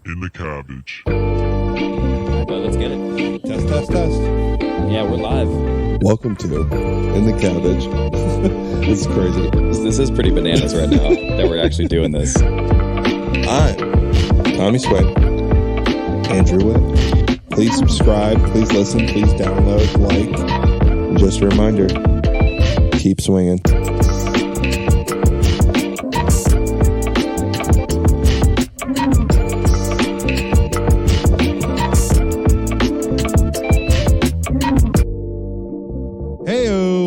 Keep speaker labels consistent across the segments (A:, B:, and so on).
A: in the cabbage.
B: Well, let's get it.
C: Test.
B: Yeah, we're live.
C: Welcome to In the Cabbage. This is crazy.
B: This is pretty bananas right now that we're actually doing this.
C: I'm Tommy Swain, Andrew Witt. Please subscribe, please listen, please download, like. And just a reminder, keep swinging.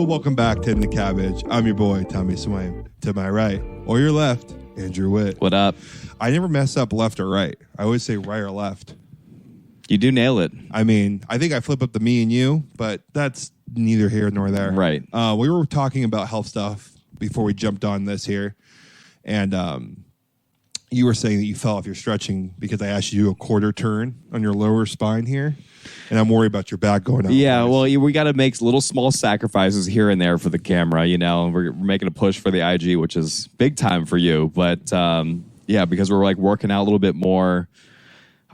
C: Welcome back to In the Cabbage. I'm your boy, Tommy Swain. To my right, or your left, Andrew Witt.
B: What up?
C: I never mess up left or right. I always say right or left.
B: You do nail it.
C: I mean, I think I flip up the me and you, but that's neither here nor there.
B: Right.
C: We were talking about health stuff before we jumped on this here. And you were saying that you fell off your stretching because I asked you to do a quarter turn on your lower spine here. And I'm worried about your back going out.
B: Yeah, well, we got to make little small sacrifices here and there for the camera, you know. We're making a push for the IG, which is big time for you. But, yeah, because we're, like, working out a little bit more.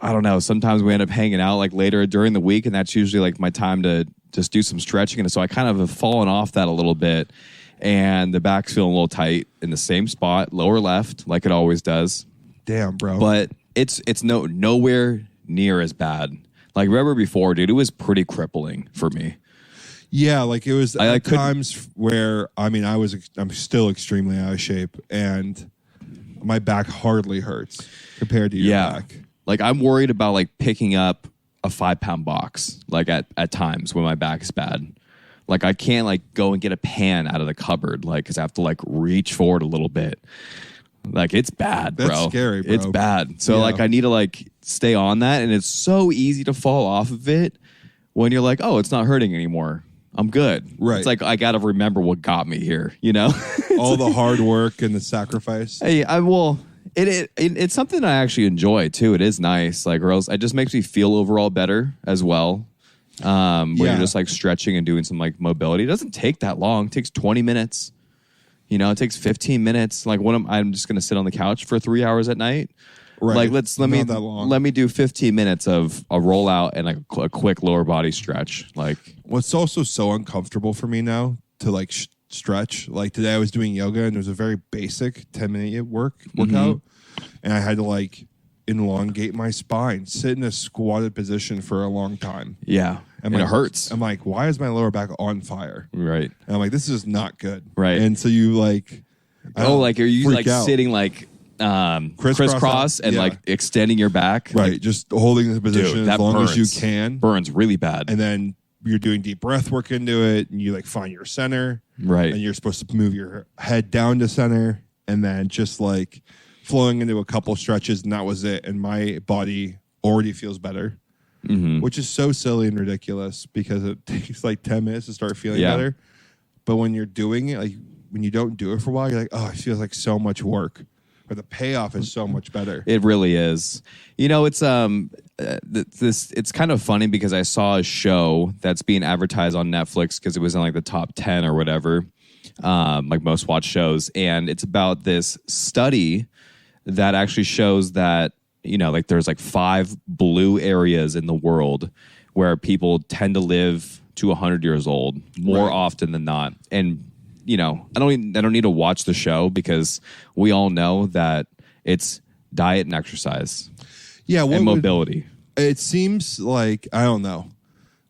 B: I don't know. Sometimes we end up hanging out, like, later during the week, and that's usually, like, my time to just do some stretching. And so I kind of have fallen off that a little bit. And the back's feeling a little tight in the same spot, lower left, like it always does.
C: Damn, bro.
B: But it's nowhere near as bad. Like, remember before, dude, it was pretty crippling for me.
C: Yeah, like it was at times where, I mean, I'm still extremely out of shape, and my back hardly hurts compared to your back.
B: Like, I'm worried about, like, picking up a 5-pound box, like, at times when my back is bad. Like, I can't, like, go and get a pan out of the cupboard, like, because I have to, like, reach forward a little bit. Like, it's bad, bro.
C: That's scary, bro.
B: It's bad. So, like, I need to, like, stay on that. And it's so easy to fall off of it when you're like, oh, it's not hurting anymore. I'm good.
C: Right.
B: It's like, I got to remember what got me here, you know?
C: All the hard work and the sacrifice.
B: Hey, it's something I actually enjoy, too. It is nice. Like, or else it just makes me feel overall better as well. When you're just, like, stretching and doing some, like, mobility. It doesn't take that long. It takes 20 minutes. You know, it takes 15 minutes. Like, I'm just going to sit on the couch for 3 hours at night.
C: Right.
B: Like, let me do 15 minutes of a rollout and like a quick lower body stretch. Like,
C: what's also so uncomfortable for me now to like stretch. Like today I was doing yoga and there was a very basic 10-minute workout, and I had to like elongate my spine, sit in a squatted position for a long time.
B: Yeah. And it hurts.
C: I'm like, why is my lower back on fire?
B: Right.
C: And I'm like, this is not good.
B: Right.
C: And so you like,
B: like, are you like
C: out.
B: sitting like crisscross and like extending your back?
C: Right.
B: Like,
C: just holding the position as long as you can.
B: Burns really bad.
C: And then you're doing deep breath work into it, and you like find your center.
B: Right.
C: And you're supposed to move your head down to center, and then just like flowing into a couple stretches, and that was it. And my body already feels better, which is so silly and ridiculous because it takes like 10 minutes to start feeling better. But when you're doing it, like when you don't do it for a while, you're like, oh, it feels like so much work. But the payoff is so much better.
B: It really is. You know, it's it's kind of funny because I saw a show that's being advertised on Netflix because it was in like the top 10 or whatever, like most watched shows. And it's about this study that actually shows that, you know, like there's like 5 blue areas in the world where people tend to live to 100 years old more often than not. And you know, I don't need to watch the show because we all know that it's diet and exercise.
C: Yeah,
B: and mobility.
C: It seems like, I don't know.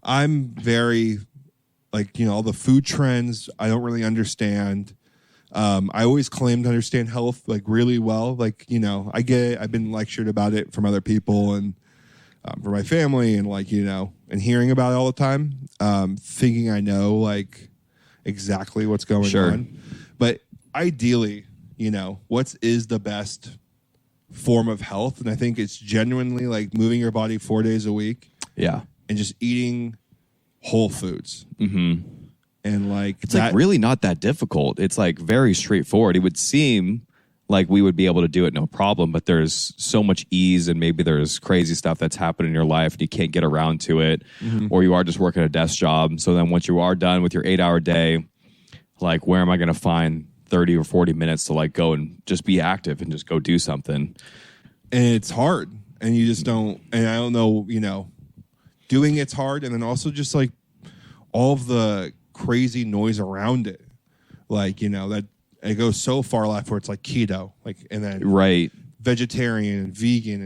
C: I'm very like, you know, all the food trends I don't really understand. I always claim to understand health like really well. Like, you know, I've been lectured about it from other people and from my family, and like, you know, and hearing about it all the time, thinking I know like exactly what's going on. But ideally, you know, what is the best form of health? And I think it's genuinely like moving your body 4 days a week. Yeah. And just eating whole foods. Mm-hmm. And like,
B: it's like really not that difficult. It's like very straightforward. It would seem like we would be able to do it no problem, but there's so much ease, and maybe there's crazy stuff that's happened in your life and you can't get around to it, or you are just working a desk job. So then once you are done with your 8-hour day, like, where am I going to find 30 or 40 minutes to like go and just be active and just go do something?
C: And it's hard. and you just don't. And I don't know, doing it's hard, and then also just like all of the crazy noise around it, like that it goes so far left where it's like keto, like, and then
B: right.
C: vegetarian and vegan,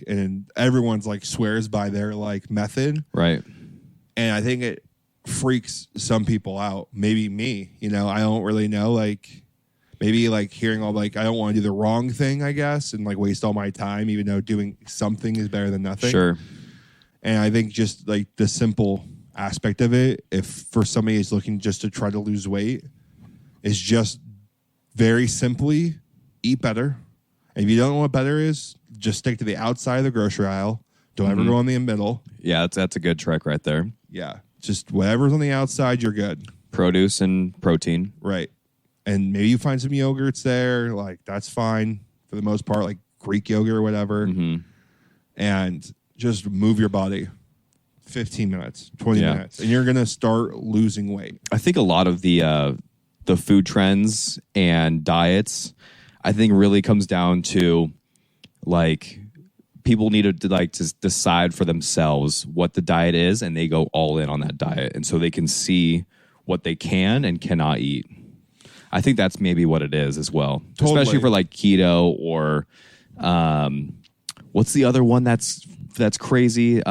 C: and everyone's like swears by their like method,
B: right.
C: And I think it freaks some people out. Maybe me, I don't really know. Like maybe like hearing all like I don't want to do the wrong thing, I guess, and like waste all my time, even though doing something is better than nothing.
B: Sure.
C: And I think just like the simple aspect of it, if for somebody who's looking just to try to lose weight, is just very simply eat better. And if you don't know what better is, just stick to the outside of the grocery aisle. Don't ever go in the middle.
B: Yeah, that's a good trick right there.
C: Yeah. Just whatever's on the outside, you're good.
B: Produce and protein.
C: Right. And maybe you find some yogurts there. Like, that's fine for the most part, like Greek yogurt or whatever. Mm-hmm. And just move your body 15 minutes, 20 minutes, and you're going to start losing weight.
B: I think a lot of the food trends and diets, I think really comes down to like people need to like to decide for themselves what the diet is, and they go all in on that diet, and so they can see what they can and cannot eat. I think that's maybe what it is as well, especially for like keto or what's the other one that's crazy?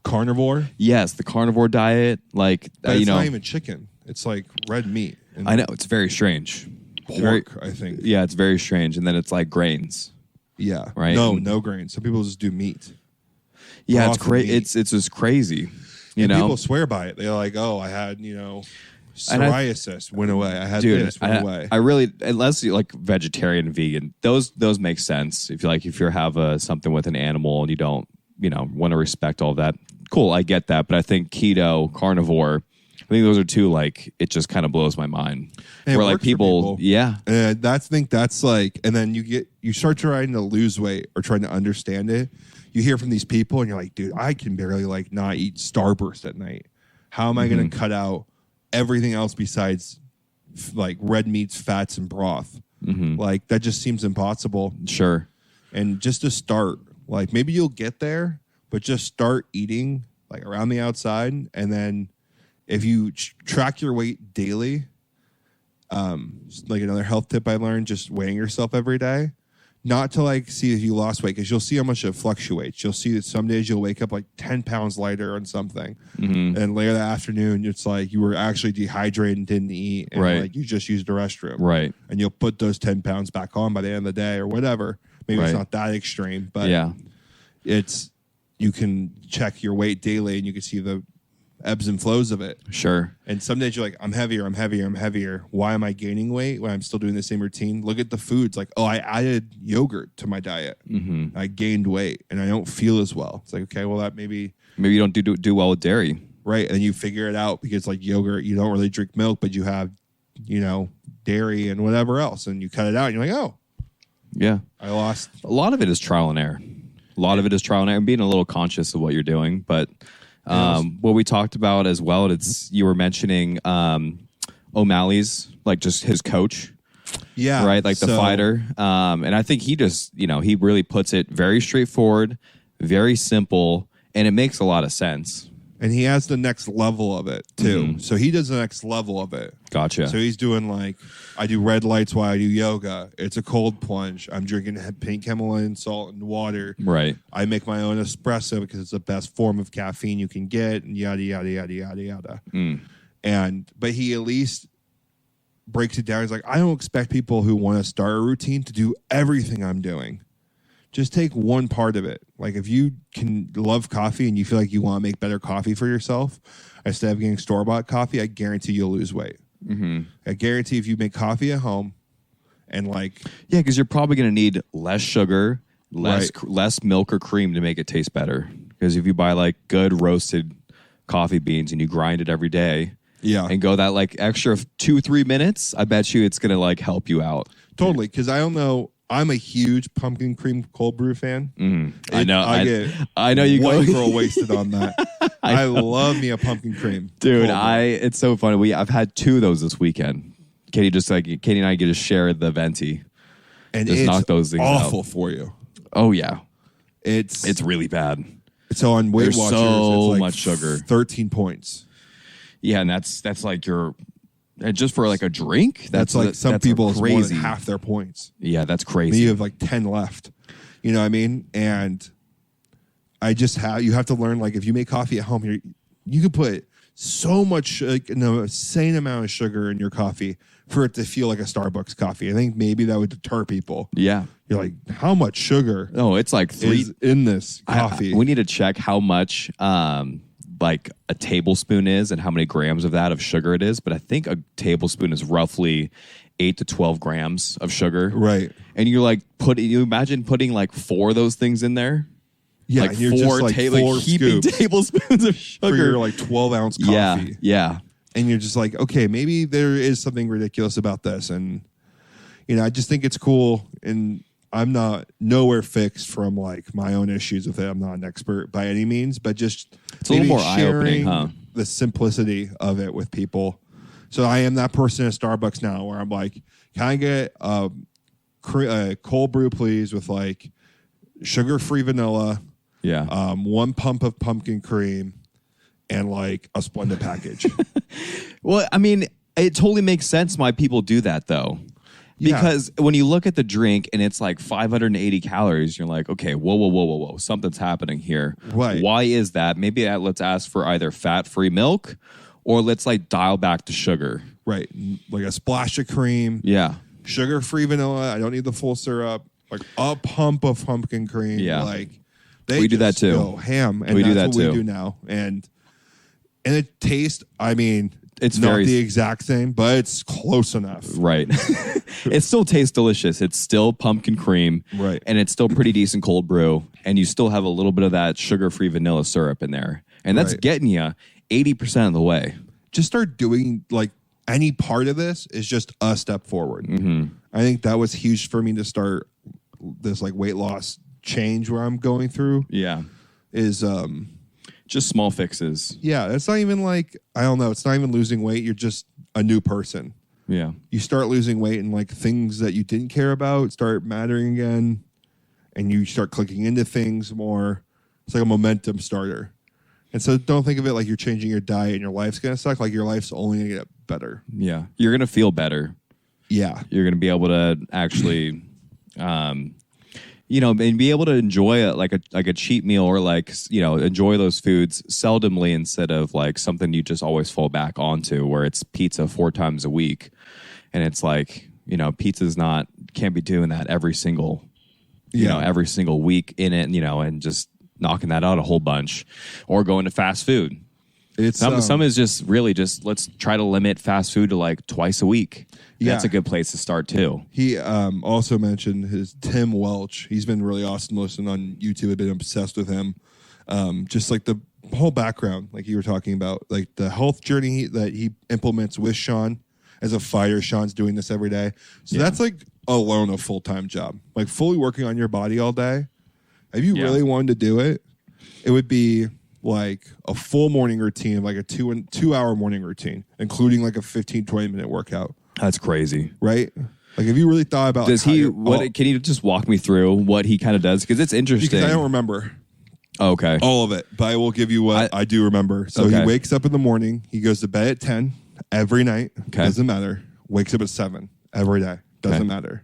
C: Carnivore.
B: Yes, the carnivore diet. Like
C: it's not even chicken. It's like red meat. And
B: I know, it's very strange.
C: Pork, I think.
B: Yeah, it's very strange. And then it's like grains.
C: Yeah.
B: Right.
C: No grains. Some people just do meat.
B: Yeah, it's crazy. It's just crazy.
C: People swear by it. They're like, oh, I had, psoriasis went away. I had this went away.
B: I really, unless you like vegetarian and vegan, those make sense. If you have something with an animal and you don't, want to respect all of that. Cool, I get that. But I think keto, carnivore, I think those are two, like, it just kind of blows my mind.
C: And
B: where like people, yeah.
C: And I think that's like, and then you start trying to lose weight or trying to understand it. You hear from these people and you're like, dude, I can barely like not eat Starburst at night. How am I going to cut out everything else besides like red meats, fats, and broth? Like that just seems impossible.
B: Sure.
C: And just to start, like maybe you'll get there, but just start eating like around the outside, and then if you track your weight daily, like another health tip I learned, just weighing yourself every day, not to like see if you lost weight, because you'll see how much it fluctuates. You'll see that some days you'll wake up like 10 pounds lighter on something, and later that afternoon it's like you were actually dehydrated and didn't eat, and like you just used the restroom,
B: right?
C: And you'll put those 10 pounds back on by the end of the day or whatever. Maybe it's not that extreme, but you can check your weight daily and you can see the ebbs and flows of it.
B: Sure.
C: And some days you're like, I'm heavier. Why am I gaining weight when I'm still doing the same routine? Look at the foods. Like, oh, I added yogurt to my diet. I gained weight and I don't feel as well. It's like, okay, well, that maybe
B: you don't do well with dairy.
C: Right. And then you figure it out because like yogurt, you don't really drink milk, but you have, dairy and whatever else. And you cut it out and you're like, oh.
B: Yeah.
C: I lost.
B: A lot of it is trial and error. And being a little conscious of what you're doing. But what we talked about as well, you were mentioning O'Malley's, like just his coach.
C: Yeah.
B: Right? Like the fighter. And I think he just, he really puts it very straightforward, very simple, and it makes a lot of sense.
C: And he has the next level of it, too. So he does the next level of it.
B: Gotcha.
C: So he's doing like, I do red lights while I do yoga. It's a cold plunge. I'm drinking pink Himalayan salt and water.
B: Right.
C: I make my own espresso because it's the best form of caffeine you can get, and yada, yada, yada, yada, yada. But he at least breaks it down. He's like, I don't expect people who want to start a routine to do everything I'm doing. Just take one part of it. Like if you can love coffee and you feel like you want to make better coffee for yourself, instead of getting store-bought coffee, I guarantee you'll lose weight. I guarantee if you make coffee at home and like...
B: Yeah, because you're probably going to need less sugar, less milk or cream to make it taste better. Because if you buy like good roasted coffee beans and you grind it every day and go that like extra 2-3 minutes, I bet you it's going to like help you out.
C: Totally, because I don't know... I'm a huge pumpkin cream cold brew fan.
B: I know. I know you
C: white girl wasted on that. I love me a pumpkin cream,
B: dude. It's so funny. I've had 2 of those this weekend. Katie and I get to share the venti
C: and
B: just
C: it's
B: knock those things
C: awful
B: out.
C: For you.
B: Oh yeah, It's really bad.
C: So on Weight
B: There's
C: Watchers,
B: so
C: it's like
B: much sugar.
C: 13 points.
B: Yeah, and that's like your just for like a drink.
C: That's like some people is more
B: crazy.
C: than half their points.
B: Yeah, that's
C: Maybe
B: crazy.
C: you have like 10 left. You know what I mean? And you have to learn, like, if you make coffee at home, you can put so much, like, an insane amount of sugar in your coffee for it to feel like a Starbucks coffee. I think maybe that would deter people.
B: Yeah.
C: You're like, how much sugar
B: Oh, it's like
C: is in this coffee?
B: We need to check how much like a tablespoon is and how many grams of that of sugar it is. But I think a tablespoon is roughly 8 to 12 grams of sugar.
C: Right.
B: And you're like you imagine putting like 4 of those things in there.
C: Yeah,
B: like
C: you're just like 4
B: heaping
C: scoops
B: tablespoons of sugar
C: for your like 12-ounce coffee.
B: Yeah.
C: And you're just like, okay, maybe there is something ridiculous about this. And, I just think it's cool. And I'm not nowhere fixed from like my own issues with it. I'm not an expert by any means, but just
B: it's a little more eye-opening, huh?
C: The simplicity of it with people. So I am that person at Starbucks now where I'm like, can I get a cold brew, please, with like sugar-free vanilla, 1 pump of pumpkin cream, and like a Splenda package.
B: Well, I mean, it totally makes sense why people do that, though. Because when you look at the drink and it's like 580 calories, you're like, okay, whoa, something's happening here.
C: Right.
B: Why is that? Maybe let's ask for either fat-free milk or let's like dial back to sugar.
C: Right. Like a splash of cream.
B: Yeah.
C: Sugar-free vanilla. I don't need the full syrup. Like a pump of pumpkin cream.
B: Yeah.
C: Like
B: we do that too.
C: Go ham. And
B: we do that
C: what
B: too.
C: We do now. And it tastes, I mean,
B: it's
C: not the exact same, but it's close enough.
B: Right. It still tastes delicious. It's still pumpkin cream.
C: Right.
B: And it's still pretty decent cold brew. And you still have a little bit of that sugar-free vanilla syrup in there. And that's getting you 80% of the way.
C: Just start doing, like, any part of this is just a step forward.
B: Mm-hmm.
C: I think that was huge for me to start this, like, weight loss change where I'm going through.
B: Yeah.
C: Is
B: just small fixes.
C: Yeah, it's not even like, I don't know, it's not even losing weight. You're just a new person.
B: Yeah.
C: You start losing weight and like things that you didn't care about start mattering again, and you start clicking into things more. It's like a momentum starter. And so don't think of it like you're changing your diet and your life's going to suck. Like your life's only going to get better.
B: Yeah. You're going to feel better.
C: Yeah.
B: You're going to be able to actually and be able to enjoy like a cheat meal or like, enjoy those foods seldomly instead of like something you just always fall back onto where it's pizza 4 times a week. And it's like, pizza's can't be doing that every single week in it, and just knocking that out a whole bunch or going to fast food.
C: It's
B: some is just really just let's try to limit fast food to like twice a week. Yeah. That's a good place to start too.
C: He also mentioned his Tim Welch. He's been really awesome to listen on YouTube. I've been obsessed with him. Just like the whole background, like you were talking about, like the health journey that he implements with Sean. As a fighter, Sean's doing this every day. So that's like alone a full-time job. Like fully working on your body all day. If you really wanted to do it, it would be like a full morning routine, like a 2-hour morning routine, including like a 15-20 minute workout.
B: That's crazy.
C: Right? Like if you really thought about
B: can you just walk me through what he kind of does? Because it's interesting.
C: Because I don't remember.
B: Okay.
C: All of it. But I will give you what I do remember. So he wakes up in the morning, he goes to bed at 10 every night. Okay. Doesn't matter. Wakes up at 7 every day. Doesn't matter.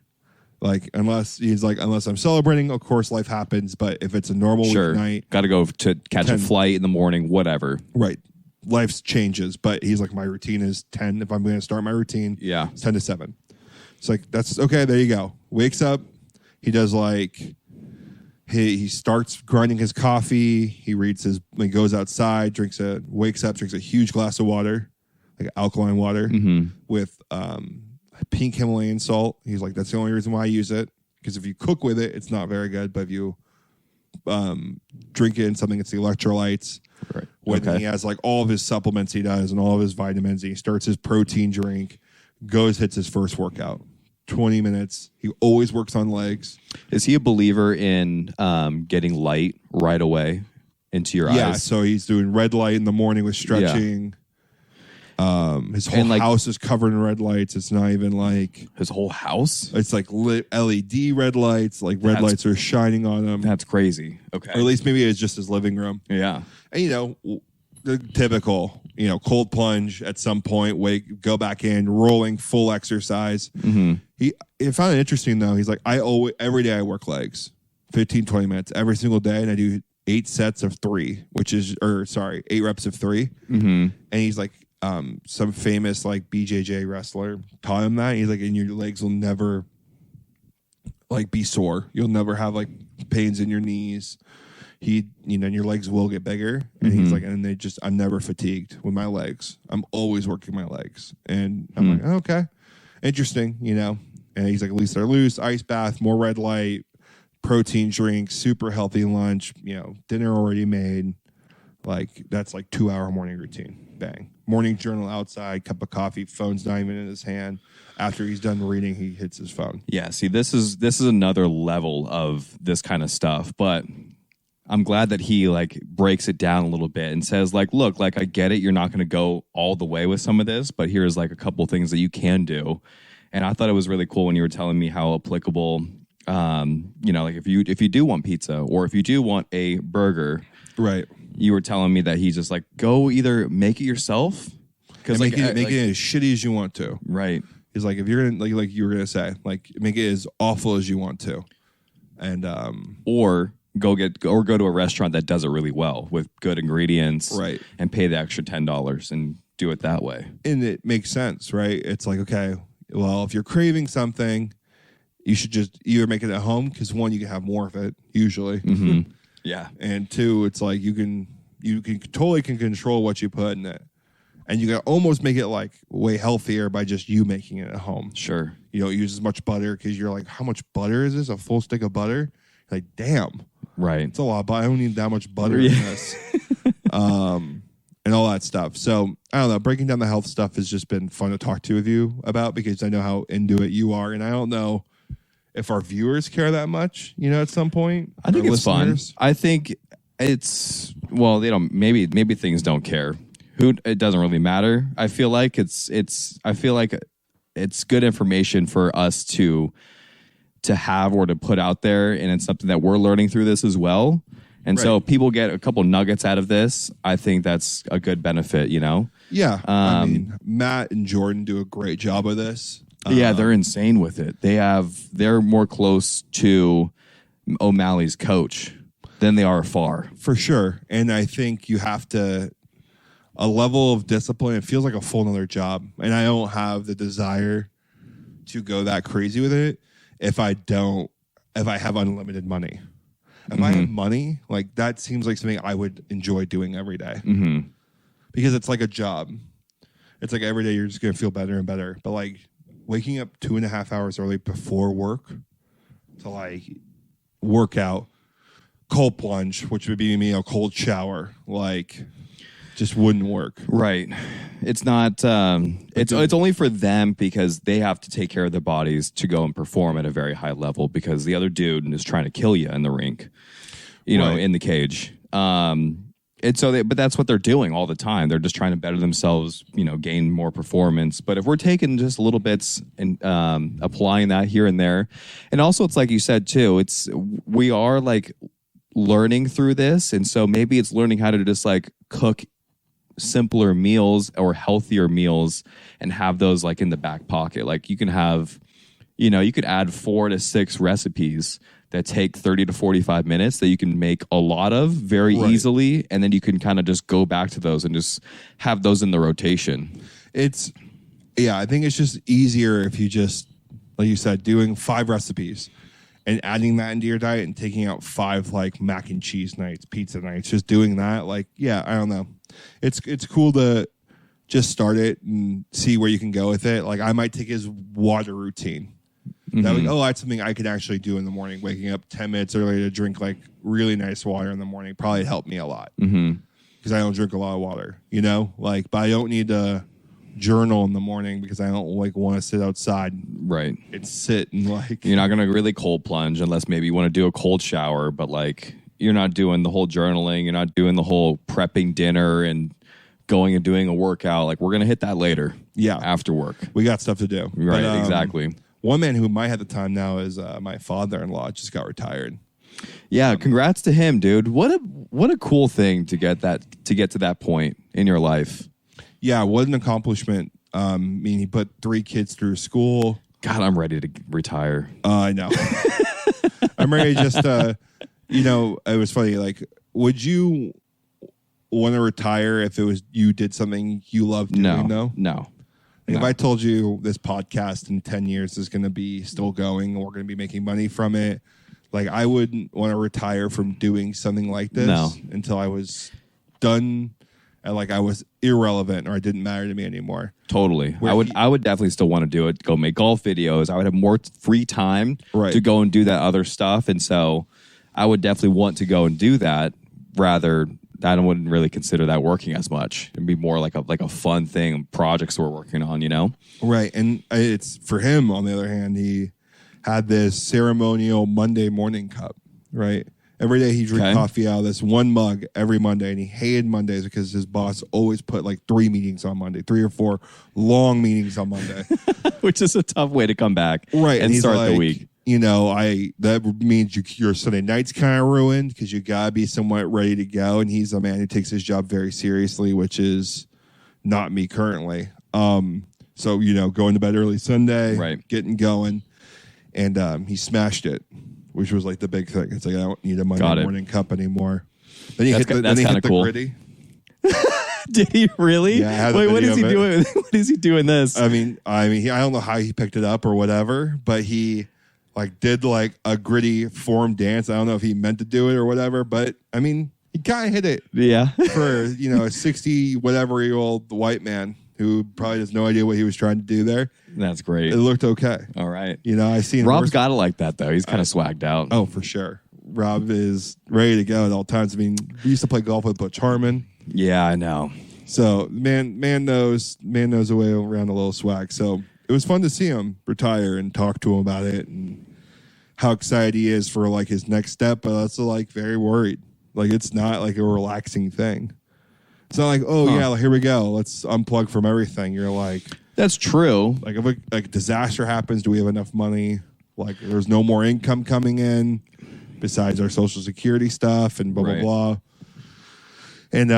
C: Like, unless I'm celebrating, of course, life happens. But if it's a normal weeknight.
B: Got to go to catch 10, a flight in the morning, whatever.
C: Right. Life changes. But he's like, my routine is 10. If I'm going to start my routine, it's 10 to 7. It's like, that's okay. There you go. Wakes up. He does like, he starts grinding his coffee. He goes outside, wakes up, drinks a huge glass of water, like alkaline water with pink Himalayan salt. He's like, that's the only reason why I use it. Because if you cook with it, it's not very good. But if you drink it in something, it's the electrolytes.
B: Right.
C: When he has like all of his supplements he does and all of his vitamins, he starts his protein drink, hits his first workout. 20 minutes. He always works on legs.
B: Is he a believer in getting light right away into your eyes?
C: Yeah, so he's doing red light in the morning with stretching. His whole house is covered in red lights. It's not even like
B: his whole house.
C: It's like lit LED red lights. Like red lights are shining on him.
B: That's crazy. Okay.
C: Or at least maybe it's just his living room.
B: Yeah.
C: And the typical, cold plunge at some point, go back in, rolling, full exercise.
B: Mm-hmm.
C: He found it interesting though. He's like, every day I work legs, 15, 20 minutes every single day, and I do 8 sets of 3, 8 reps of 3.
B: Mm-hmm.
C: And he's like, some famous like BJJ wrestler taught him that. He's like, and your legs will never like be sore. You'll never have like pains in your knees. And your legs will get bigger. And he's like, and I'm never fatigued with my legs. I'm always working my legs. And I'm like, okay, interesting, And he's like, at least they're loose, ice bath, more red light, protein drink, super healthy lunch, dinner already made. Like that's like 2-hour morning routine. Bang. Morning journal outside, cup of coffee, phone's not even in his hand. After he's done reading, he hits his phone.
B: Yeah, see, this is another level of this kind of stuff, but I'm glad that he like breaks it down a little bit and says like, look, like I get it, you're not going to go all the way with some of this, but here's like a couple things that you can do. And I thought it was really cool when you were telling me how applicable, like if you do want pizza or if you do want a burger,
C: right?
B: You were telling me that he just like go either make it yourself
C: because make it as shitty as you want to,
B: right?
C: He's like if you're gonna like you were gonna say like make it as awful as you want to, and
B: or go to a restaurant that does it really well with good ingredients,
C: right?
B: And pay the extra $10 and do it that way.
C: And it makes sense, right? It's like okay, well if you're craving something, you should just either make it at home because one you can have more of it usually.
B: Mm-hmm. Yeah.
C: And 2, it's like you can totally control what you put in it. And you can almost make it like way healthier by just you making it at home.
B: Sure.
C: You don't use as much butter because you're like, how much butter is this? A full stick of butter? You're like, damn.
B: Right.
C: It's a lot, but I don't need that much butter in this. And all that stuff. So I don't know. Breaking down the health stuff has just been fun to talk to with you about because I know how into it you are. And I don't know if our viewers care that much, at some point.
B: I think it's listeners. Fun. I think it's they don't. Maybe things don't care. It doesn't really matter. I feel like it's good information for us to have or to put out there, and it's something that we're learning through this as well. And so people get a couple nuggets out of this. I think that's a good benefit.
C: Yeah. I mean, Matt and Jordan do a great job of this.
B: Yeah, they're insane with it. They're more close to O'Malley's coach than they are far.
C: For sure. And I think you have a level of discipline. It feels like a full nother job. And I don't have the desire to go that crazy with it if I have unlimited money. If I have money, like that seems like something I would enjoy doing every day.
B: Mm-hmm.
C: Because it's like a job. It's like every day you're just going to feel better and better. But like waking up 2.5 hours early before work to like work out, cold plunge, which would be me a cold shower, like just wouldn't work.
B: Right. It's not. It's only for them because they have to take care of their bodies to go and perform at a very high level because the other dude is trying to kill you in the rink, in the cage. And so, but that's what they're doing all the time. They're just trying to better themselves, gain more performance. But if we're taking just little bits and applying that here and there, and also it's like you said too, we are like learning through this, and so maybe it's learning how to just like cook simpler meals or healthier meals and have those like in the back pocket. Like you can have, you could add 4 to 6 recipes that take 30 to 45 minutes that you can make a lot of very easily. And then you can kind of just go back to those and just have those in the rotation.
C: I think it's just easier if you just, like you said, doing 5 recipes and adding that into your diet and taking out 5 like mac and cheese nights, pizza nights, just doing that. Like, yeah, I don't know. It's cool to just start it and see where you can go with it. Like I might take his water routine. That's something I could actually do in the morning. Waking up 10 minutes earlier to drink like really nice water in the morning probably helped me a lot because I don't drink a lot of water, but I don't need to journal in the morning because I don't like want to sit outside,
B: right?
C: And sit and like
B: you're not gonna really cold plunge unless maybe you want to do a cold shower, but like you're not doing the whole journaling, you're not doing the whole prepping dinner and going and doing a workout. Like, we're going to hit that later.
C: Yeah.
B: After work.
C: We got stuff to do.
B: Right,
C: But,
B: exactly.
C: One man who might have the time now is my father-in-law. Just got retired.
B: Yeah, congrats to him, dude. What a cool thing to get to that point in your life.
C: Yeah, what an accomplishment. I mean, he put 3 kids through school.
B: God, I'm ready to retire.
C: I know. I'm ready to just, it was funny. Like, would you want to retire if it was you did something you loved doing?
B: No.
C: Like, if I told you this podcast in 10 years is going to be still going and we're going to be making money from it, like, I wouldn't want to retire from doing something like this until I was done and like I was irrelevant or it didn't matter to me anymore.
B: Totally. I would definitely still want to do it, go make golf videos. I would have more free time to go and do that other stuff. And so I would definitely want to go and do that rather. I wouldn't really consider that working as much. It'd be more like a fun thing, projects we're working on,
C: Right. And it's for him, on the other hand, he had this ceremonial Monday morning cup, right? Every day he drank coffee out of this one mug every Monday, and he hated Mondays because his boss always put like 3 meetings on Monday, 3 or 4 long meetings on Monday.
B: Which is a tough way to come back
C: and
B: start the week.
C: That means your Sunday night's kind of ruined because you got to be somewhat ready to go. And he's a man who takes his job very seriously, which is not me currently. So, going to bed early Sunday, getting going. And he smashed it, which was like the big thing. It's like, I don't need a Monday morning cup anymore. Then he hit the
B: cool.
C: gritty.
B: Did he really?
C: Yeah,
B: wait, what is he doing? What is he doing this?
C: I don't know how he picked it up or whatever, but he did like a gritty form dance. I don't know if he meant to do it or whatever, but I mean, he kind of hit it.
B: Yeah.
C: For, a 60 whatever year old white man who probably has no idea what he was trying to do there.
B: That's great.
C: It looked okay.
B: All right.
C: I seen
B: Rob's got it like that though. He's kind of swagged out.
C: Oh, for sure. Rob is ready to go at all times. I mean, we used to play golf with Butch Harmon.
B: Yeah, I know.
C: So man knows a way around a little swag. So it was fun to see him retire and talk to him about it and how excited he is for like his next step, but also like very worried. Like, it's not like a relaxing thing. It's not like, here we go, let's unplug from everything. You're like,
B: that's true.
C: Like, if a disaster happens, do we have enough money? Like, there's no more income coming in besides our Social Security stuff and blah, blah, blah. And,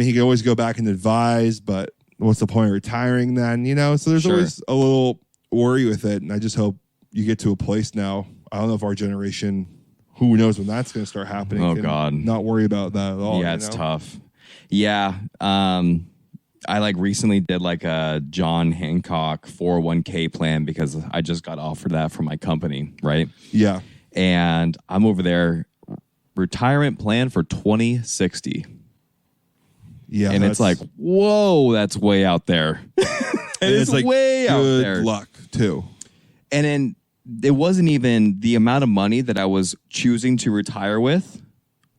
C: he can always go back and advise, but what's the point of retiring then? So there's always a little worry with it. And I just hope you get to a place now. I don't know if our generation, who knows when that's going to start happening.
B: Oh, God.
C: Not worry about that at all.
B: Yeah, it's tough. Yeah. I recently did a John Hancock 401k plan because I just got offered that from my company, right?
C: Yeah.
B: And I'm over there, retirement plan for 2060. Yeah. And it's like, whoa, that's way out there. It's way out there.
C: Good luck, too.
B: And then it wasn't even the amount of money that I was choosing to retire with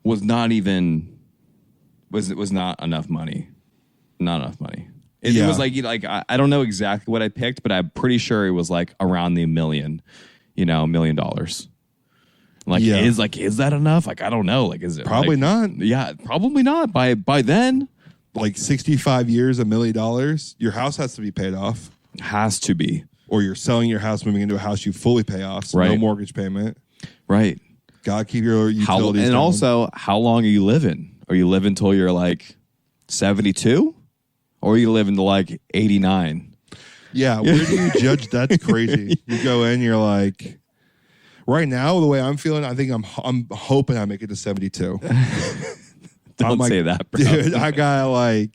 B: was not enough money. Not enough money. It was I don't know exactly what I picked, but I'm pretty sure it was around the $1 million, $1 million. Is that enough? I don't know. Is it
C: probably not?
B: Yeah, probably not. By then,
C: 65 years, $1 million, your house has to be paid off.
B: Has to be.
C: Or you're selling your house, moving into a house you fully pay off, so no mortgage payment.
B: Right.
C: Gotta keep your utilities down.
B: Also, how long are you living? Are you living until you're 72? Or are you living to 89?
C: Yeah, where do you judge? That's crazy. You go in, you're like, right now, the way I'm feeling, I think I'm hoping I make it to 72.
B: Don't say that, bro.
C: Dude, I gotta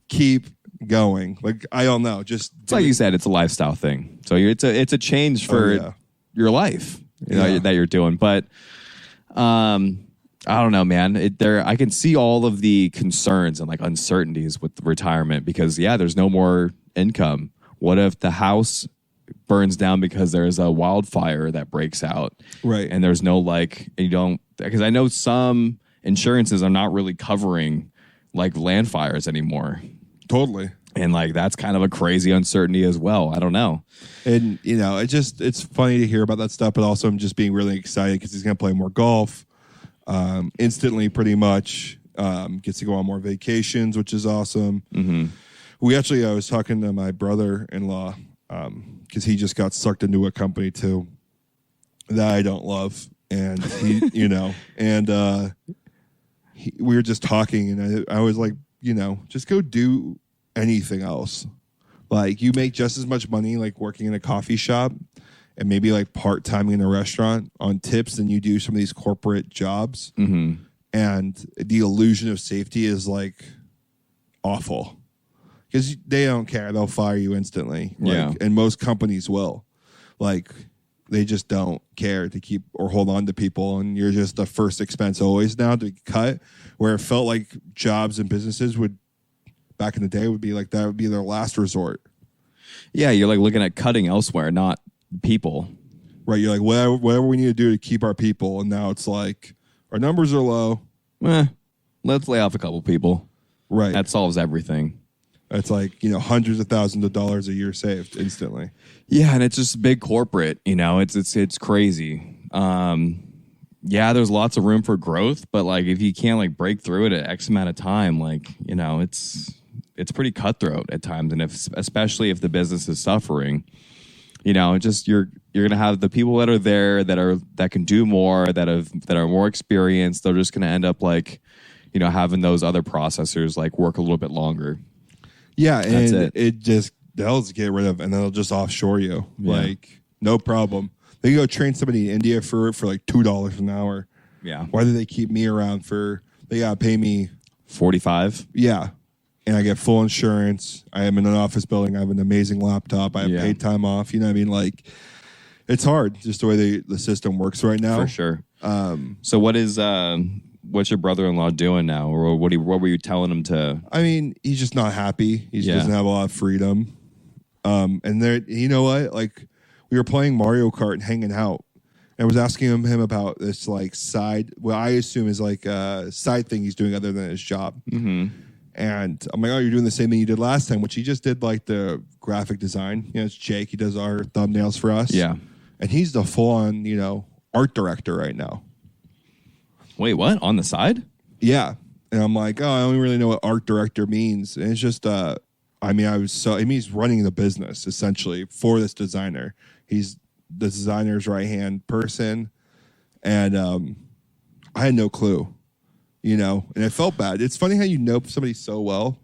C: keep going. I don't know. Just
B: it's like you said, it's a lifestyle thing. So it's a change for your life, that you're doing. But I don't know, man. I can see all of the concerns and uncertainties with retirement because there's no more income. What if the house burns down because there's a wildfire that breaks out? Right. And there's no because I know some insurances are not really covering land fires anymore.
C: Totally.
B: And that's kind of a crazy uncertainty as well. I don't know.
C: And it's funny to hear about that stuff, but also I'm just being really excited because he's going to play more golf instantly pretty much. Gets to go on more vacations, which is awesome.
B: Mm-hmm.
C: I was talking to my brother-in-law because he just got sucked into a company too that I don't love. And he, we were just talking, and I was like, just go do anything else. Like, you make just as much money like working in a coffee shop and maybe like part-time in a restaurant on tips than you do some of these corporate jobs.
B: Mm-hmm.
C: And the illusion of safety is like awful because they don't care. They'll fire you instantly. And most companies will. Like, they just don't care to keep or hold on to people. And you're just the first expense always now to cut, where it felt like jobs and businesses would back in the day would be like that would be their last resort.
B: Yeah, you're like looking at cutting elsewhere, not people.
C: Right. You're like, whatever we need to do to keep our people. And now it's like, our numbers are low.
B: Let's lay off a couple people.
C: Right.
B: That solves everything.
C: It's like, hundreds of thousands of dollars a year saved instantly.
B: Yeah, and it's just big corporate, it's crazy. There's lots of room for growth, but like if you can't like break through it at X amount of time, like, it's pretty cutthroat at times. And especially if the business is suffering, you're gonna have the people that are there that can do more, that are more experienced. They're just gonna end up like, having those other processors like work a little bit longer.
C: Yeah, and they'll just get rid of, and they'll just offshore you.
B: Yeah.
C: Like, no problem. They can go train somebody in India for like $2 an hour.
B: Yeah.
C: Why do they keep me around they gotta pay me
B: $45?
C: Yeah. And I get full insurance. I am in an office building. I have an amazing laptop. I have paid time off. You know what I mean? Like, it's hard just the way the system works right now.
B: For sure. So what's your brother-in-law doing now? Or what were you telling him to?
C: I mean, he's just not happy. He doesn't have a lot of freedom. And there, you know what? Like, we were playing Mario Kart and hanging out. And I was asking him about this like what I assume is like a side thing he's doing other than his job.
B: Mm-hmm.
C: And I'm like, oh, you're doing the same thing you did last time, which he just did like the graphic design. It's Jake. He does our thumbnails for us.
B: Yeah.
C: And he's the full-on, art director right now.
B: Wait, what? On the side?
C: Yeah. And I'm like, oh, I don't really know what art director means. And it's just, he's running the business essentially for this designer. He's the designer's right-hand person. And I had no clue, and I felt bad. It's funny how you know somebody so well.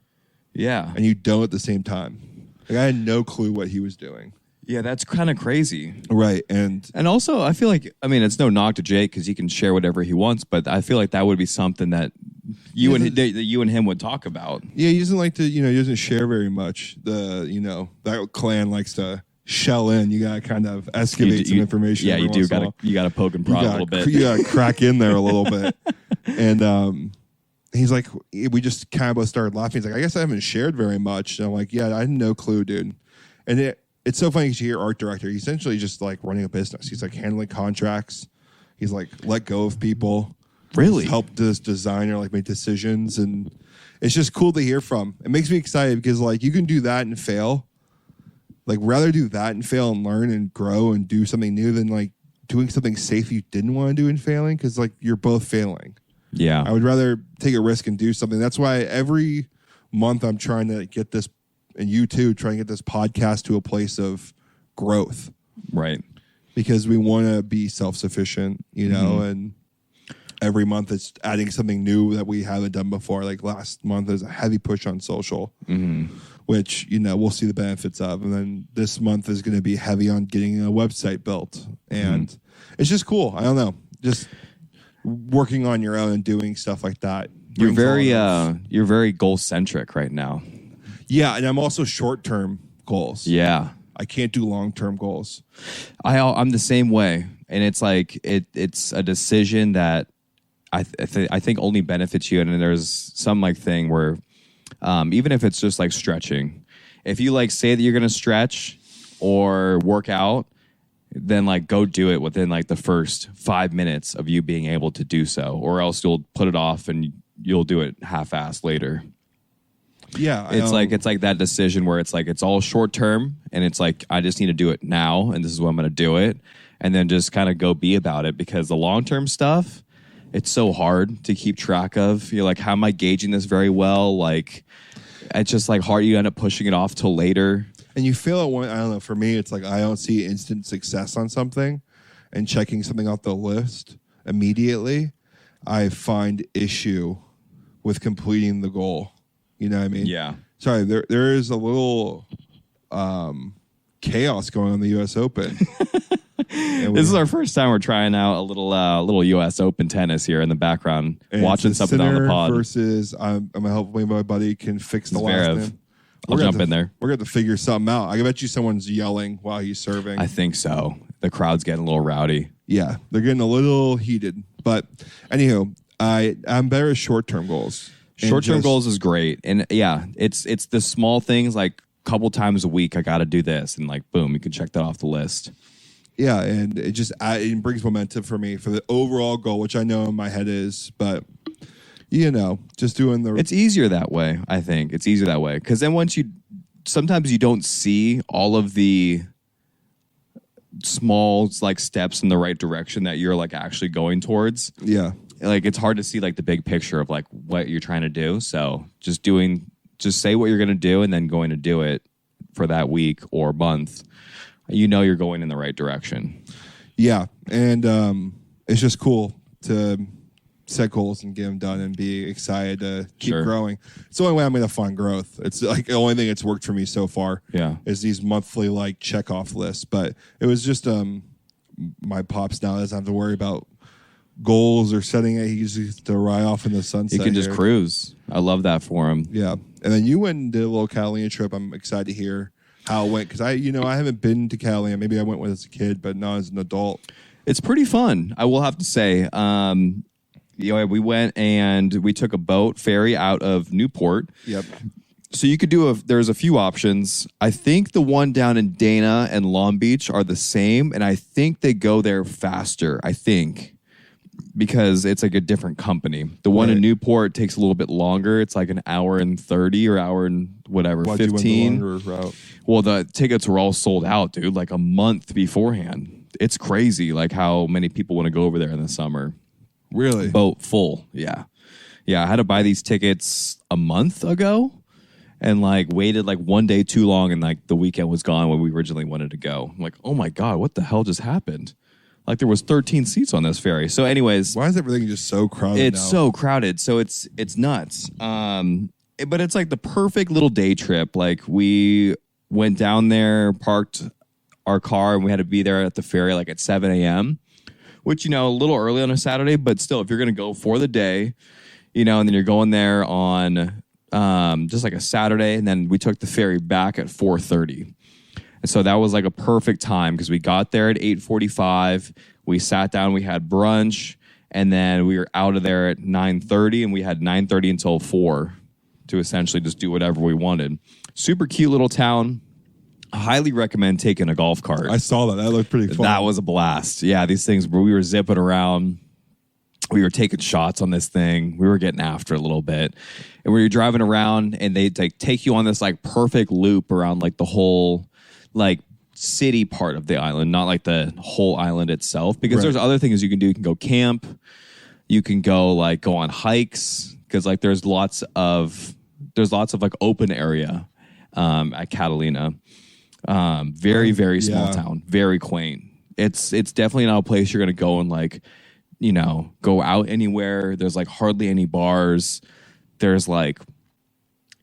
B: Yeah.
C: And you don't at the same time. Like, I had no clue what he was doing.
B: Yeah, that's kind of crazy.
C: Right. And
B: also, I feel like, it's no knock to Jake because he can share whatever he wants, but I feel like that would be something that you and him would talk about.
C: Yeah, he doesn't like to, he doesn't share very much. That clan likes to shell in. You got to kind of excavate some information.
B: Yeah, you got to poke and prod a little bit.
C: You got to crack in there a little bit. And he's like, we just kind of started laughing. He's like, I guess I haven't shared very much. And I'm like, yeah, I had no clue, dude. And it's so funny because you hear art director. He's essentially just like running a business. He's like handling contracts. He's like let go of people.
B: Really?
C: Help this designer like make decisions. And it's just cool to hear from. It makes me excited because like you can do that and fail. Like rather do that and fail and learn and grow and do something new than like doing something safe you didn't want to do and failing because like you're both failing.
B: Yeah.
C: I would rather take a risk and do something. That's why every month I'm trying to get this, and you too, trying to get this podcast to a place of growth.
B: Right.
C: Because we want to be self-sufficient, and every month it's adding something new that we haven't done before. Like last month, there's a heavy push on social, which, we'll see the benefits of. And then this month is going to be heavy on getting a website built. And it's just cool. I don't know. Just working on your own and doing stuff like that.
B: You're very goal-centric right now.
C: Yeah, and I'm also short-term goals.
B: Yeah.
C: I can't do long-term goals.
B: I'm the same way. And it's like, it's a decision that I think only benefits you. And then there's some like thing where even if it's just like stretching, if you like say that you're going to stretch or work out, then like go do it within like the first 5 minutes of you being able to do so, or else you'll put it off and you'll do it half-assed later.
C: Yeah.
B: It's like that decision where it's like it's all short term and it's like I just need to do it now and this is when I'm going to do it, and then just kind of go be about it, because the long term stuff, it's so hard to keep track of. You're like, how am I gauging this very well? Like, it's just like hard. You end up pushing it off till later.
C: And you feel it when, I don't know, for me, it's like I don't see instant success on something and checking something off the list immediately. I find issue with completing the goal. You know what I mean?
B: Yeah.
C: Sorry, there is a little chaos going on in the U.S. Open.
B: This is our first time we're trying out a little U.S. Open tennis here in the background, watching something on the pod.
C: Versus, I'm hopefully my buddy can fix the last name.
B: I'll jump in there.
C: We're going to figure something out. I bet you someone's yelling while he's serving.
B: I think so. The crowd's getting a little rowdy.
C: Yeah, they're getting a little heated. But anywho, I'm better at short-term goals.
B: Short-term goals is great. And yeah, it's the small things, like a couple times a week, I got to do this. And like, boom, you can check that off the list.
C: Yeah, and it brings momentum for me for the overall goal, which I know in my head is, but just doing the...
B: It's easier that way, I think. It's easier that way. Because then sometimes you don't see all of the small like steps in the right direction that you're like actually going towards.
C: Yeah.
B: Like it's hard to see like the big picture of like what you're trying to do. So just say what you're going to do and then going to do it for that week or month. You're going in the right direction.
C: Yeah. And it's just cool to set goals and get them done and be excited to keep growing. It's the only way I'm going to find growth. It's like the only thing that's worked for me so far.
B: Yeah.
C: Is these monthly like check off lists. But it was just my pops now doesn't have to worry about goals or setting it. He used to ride off in the sunset.
B: You can just cruise. I love that for him.
C: Yeah. And then you went and did a little Catalina trip. I'm excited to hear how it went because I haven't been to Catalina. Maybe I went with as a kid, but not as an adult.
B: It's pretty fun, I will have to say. We went and we took a boat ferry out of Newport.
C: Yep.
B: So you could there's a few options. I think the one down in Dana and Long Beach are the same, and I think they go there faster, because it's like a different company. The one in Newport takes a little bit longer. It's like an hour and 30 or hour and whatever,
C: Why'd
B: 15.
C: You went the longer route?
B: Well, the tickets were all sold out, dude, like a month beforehand. It's crazy like how many people want to go over there in the summer.
C: Really?
B: Boat full. Yeah. I had to buy these tickets a month ago and like waited like one day too long, and like the weekend was gone when we originally wanted to go. I'm like, oh my God, what the hell just happened? Like there was 13 seats on this ferry. So anyways,
C: why is everything just so crowded?
B: It's so crowded. So it's nuts. But it's like the perfect little day trip. Like we went down there, parked our car, and we had to be there at the ferry like at 7 a.m., which, a little early on a Saturday, but still, if you're going to go for the day, and then you're going there on just like a Saturday, and then we took the ferry back at 4:30. And so that was like a perfect time because we got there at 8:45. We sat down, we had brunch, and then we were out of there at 9:30, and we had 9:30 until 4 to essentially just do whatever we wanted. Super cute little town. I highly recommend taking a golf cart.
C: I saw that. That looked pretty fun.
B: That was a blast. Yeah, these things, we were zipping around. We were taking shots on this thing. We were getting after it a little bit. And we were driving around, and they like take you on this like perfect loop around like the whole like city part of the island, not like the whole island itself, because there's other things you can do. You can go camp. You can go on hikes, because like there's lots of like open area at Catalina. Very, very small town, very quaint. It's definitely not a place you're going to go and like, go out anywhere. There's like hardly any bars. There's like,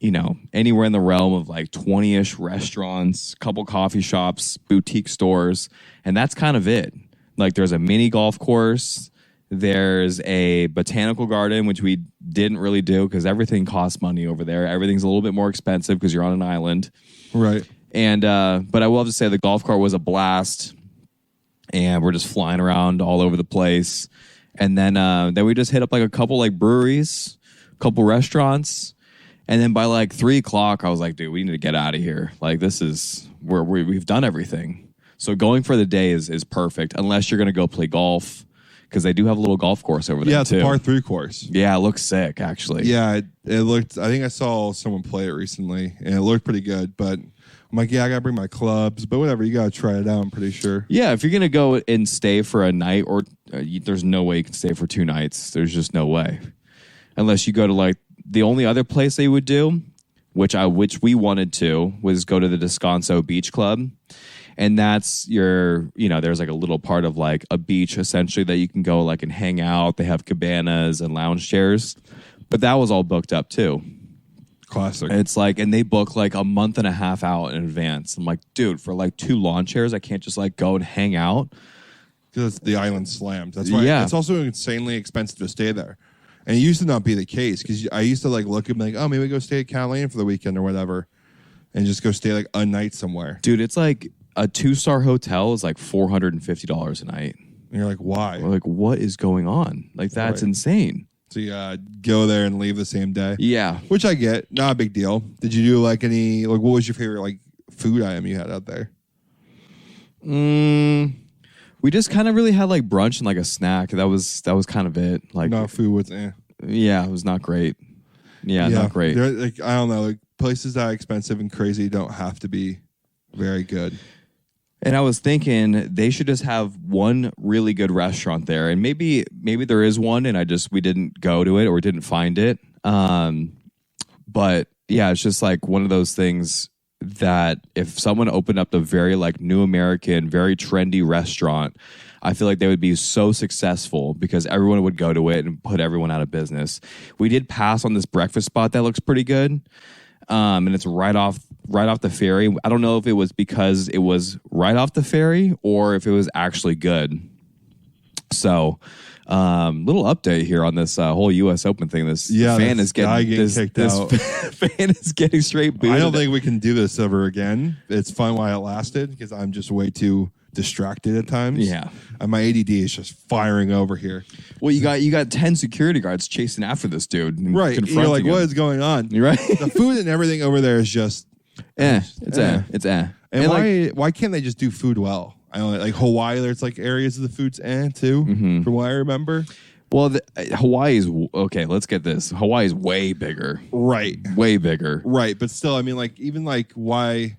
B: anywhere in the realm of like 20-ish restaurants, couple coffee shops, boutique stores. And that's kind of it. Like there's a mini golf course. There's a botanical garden, which we didn't really do because everything costs money over there. Everything's a little bit more expensive because you're on an island.
C: Right.
B: And but I will have to say the golf cart was a blast, and we're just flying around all over the place. And then we just hit up like a couple like breweries, a couple restaurants, and then by like 3 o'clock, I was like, dude, we need to get out of here. Like this is where we've done everything. So going for the day is perfect, unless you're gonna go play golf, because they do have a little golf course over there.
C: Yeah, it's
B: too.
C: a par 3 course.
B: Yeah, it looks sick actually.
C: Yeah, it looked. I think I saw someone play it recently, and it looked pretty good, but. I'm like, yeah, I gotta bring my clubs, but whatever, you gotta try it out. I'm pretty sure.
B: Yeah, if you're gonna go and stay for a night, or there's no way you can stay for 2 nights. There's just no way, unless you go to like the only other place they would do, which we wanted to, was go to the Descanso Beach Club, and that's there's like a little part of like a beach essentially that you can go like and hang out. They have cabanas and lounge chairs, but that was all booked up too.
C: Classic.
B: It's like, and they book like a month and a half out in advance. I'm like, dude, for like 2 lawn chairs, I can't just like go and hang out.
C: Because the island slammed. That's why it's also insanely expensive to stay there. And it used to not be the case, because I used to like look and be like, oh, maybe we go stay at Catalina for the weekend or whatever, and just go stay like a night somewhere.
B: Dude, it's like a 2-star hotel is like $450 a night.
C: And you're like, why?
B: We're like, what is going on? Like, that's insane.
C: So you go there and leave the same day.
B: Yeah.
C: Which I get. Not a big deal. Did you do like any, like, what was your favorite like food item you had out there?
B: We just kind of really had like brunch and like a snack. That was kind of it. Like,
C: no, food was
B: Yeah, it was not great. Yeah, not great.
C: Like, I don't know. Like, places that are expensive and crazy don't have to be very good.
B: And I was thinking they should just have one really good restaurant there, and maybe there is one, and we didn't go to it or didn't find it. But yeah, it's just like one of those things that if someone opened up a very like new American, very trendy restaurant, I feel like they would be so successful because everyone would go to it and put everyone out of business. We did pass on this breakfast spot that looks pretty good. And it's right off the ferry. I don't know if it was because it was right off the ferry or if it was actually good. So, little update here on this whole U.S. Open thing. This fan is getting
C: kicked out.
B: Fan is getting straight booted.
C: I don't think we can do this ever again. It's fun while it lasted because I'm just way too distracted at times.
B: Yeah,
C: and my ADD is just firing over here.
B: Well, you got 10 security guards chasing after this dude,
C: right? You're like, what is going on?
B: You're right.
C: The food and everything over there is just
B: it's eh.
C: And why can't they just do food well? I know, like Hawaii, there's like areas of the food's too, from what I remember.
B: Well, Hawaii is okay. Let's get this. Hawaii is way bigger,
C: right?
B: Way bigger,
C: right? But still, I mean, like even like why.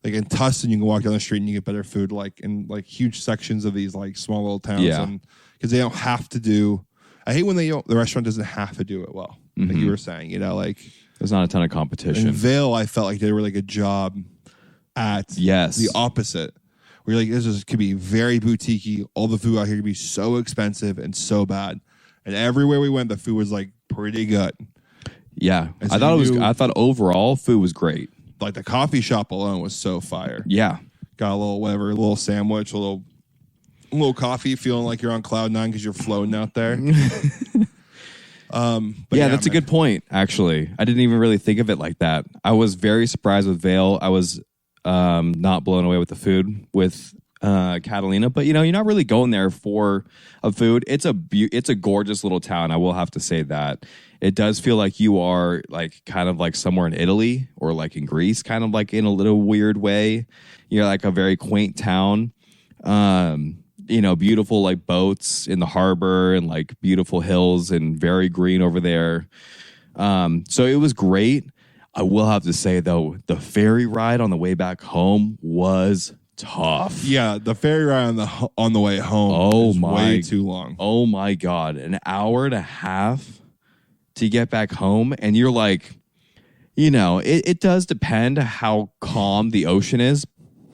C: Like in Tustin, you can walk down the street and you get better food. Like in like huge sections of these like small little towns, because they don't have to do. I hate when the restaurant doesn't have to do it well. Like you were saying, like
B: there's not a ton of competition.
C: In Vail, I felt like they did a really good job at the opposite. Where you're like, this could be very boutiquey. All the food out here could be so expensive and so bad. And everywhere we went, the food was like pretty good.
B: Yeah, so I thought overall food was great.
C: Like the coffee shop alone was so fire.
B: Yeah.
C: Got a little sandwich, a little coffee, feeling like you're on cloud 9 because you're floating out there.
B: That's a good point, actually. I didn't even really think of it like that. I was very surprised with Vail. I was not blown away with the food with Catalina, but you're not really going there for a food. It's a gorgeous little town. I will have to say that. It does feel like you are like kind of like somewhere in Italy or like in Greece, kind of like in a little weird way. You're like a very quaint town. Beautiful like boats in the harbor and like beautiful hills and very green over there. So it was great. I will have to say though, the ferry ride on the way back home was tough.
C: Yeah, the ferry ride on the way home is way too long.
B: Oh my God, an hour and a half to get back home, and you're like, it does depend how calm the ocean is,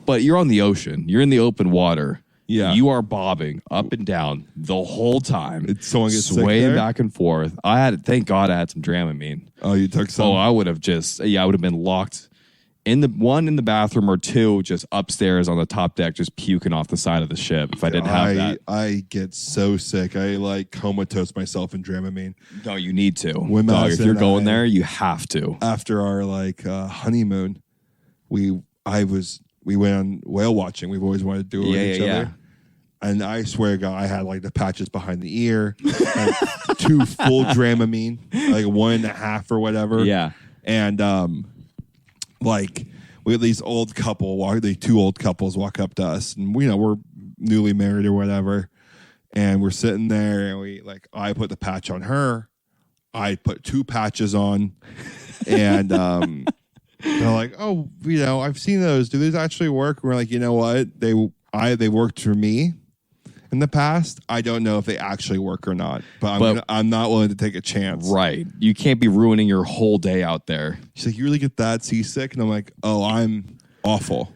B: but you're on the ocean. You're in the open water.
C: Yeah.
B: You are bobbing up and down the whole time.
C: Someone gets
B: swaying back and forth. Thank God I had some Dramamine.
C: Oh, you took some?
B: Oh, I would have been locked in the bathroom or 2 just upstairs on the top deck, just puking off the side of the ship if I didn't have that.
C: I get so sick. I like comatose myself in Dramamine.
B: No, you need to. If you're going there, you have to.
C: After our honeymoon, we went on whale watching. We've always wanted to do it with each other. And I swear to God, I had like the patches behind the ear, like 2 full Dramamine, like 1.5 or whatever.
B: Yeah.
C: And we had these old couple, the 2 old couples walk up to us, and we're newly married or whatever, and we're sitting there, and I put the patch on her, I put 2 patches on, and They're like, oh, I've seen those. Do these actually work? And we're like, you know what? They worked for me in the past. I don't know if they actually work or not, but I'm not willing to take a chance.
B: Right. You can't be ruining your whole day out there.
C: She's like, you really get that seasick? And I'm like, oh, I'm awful.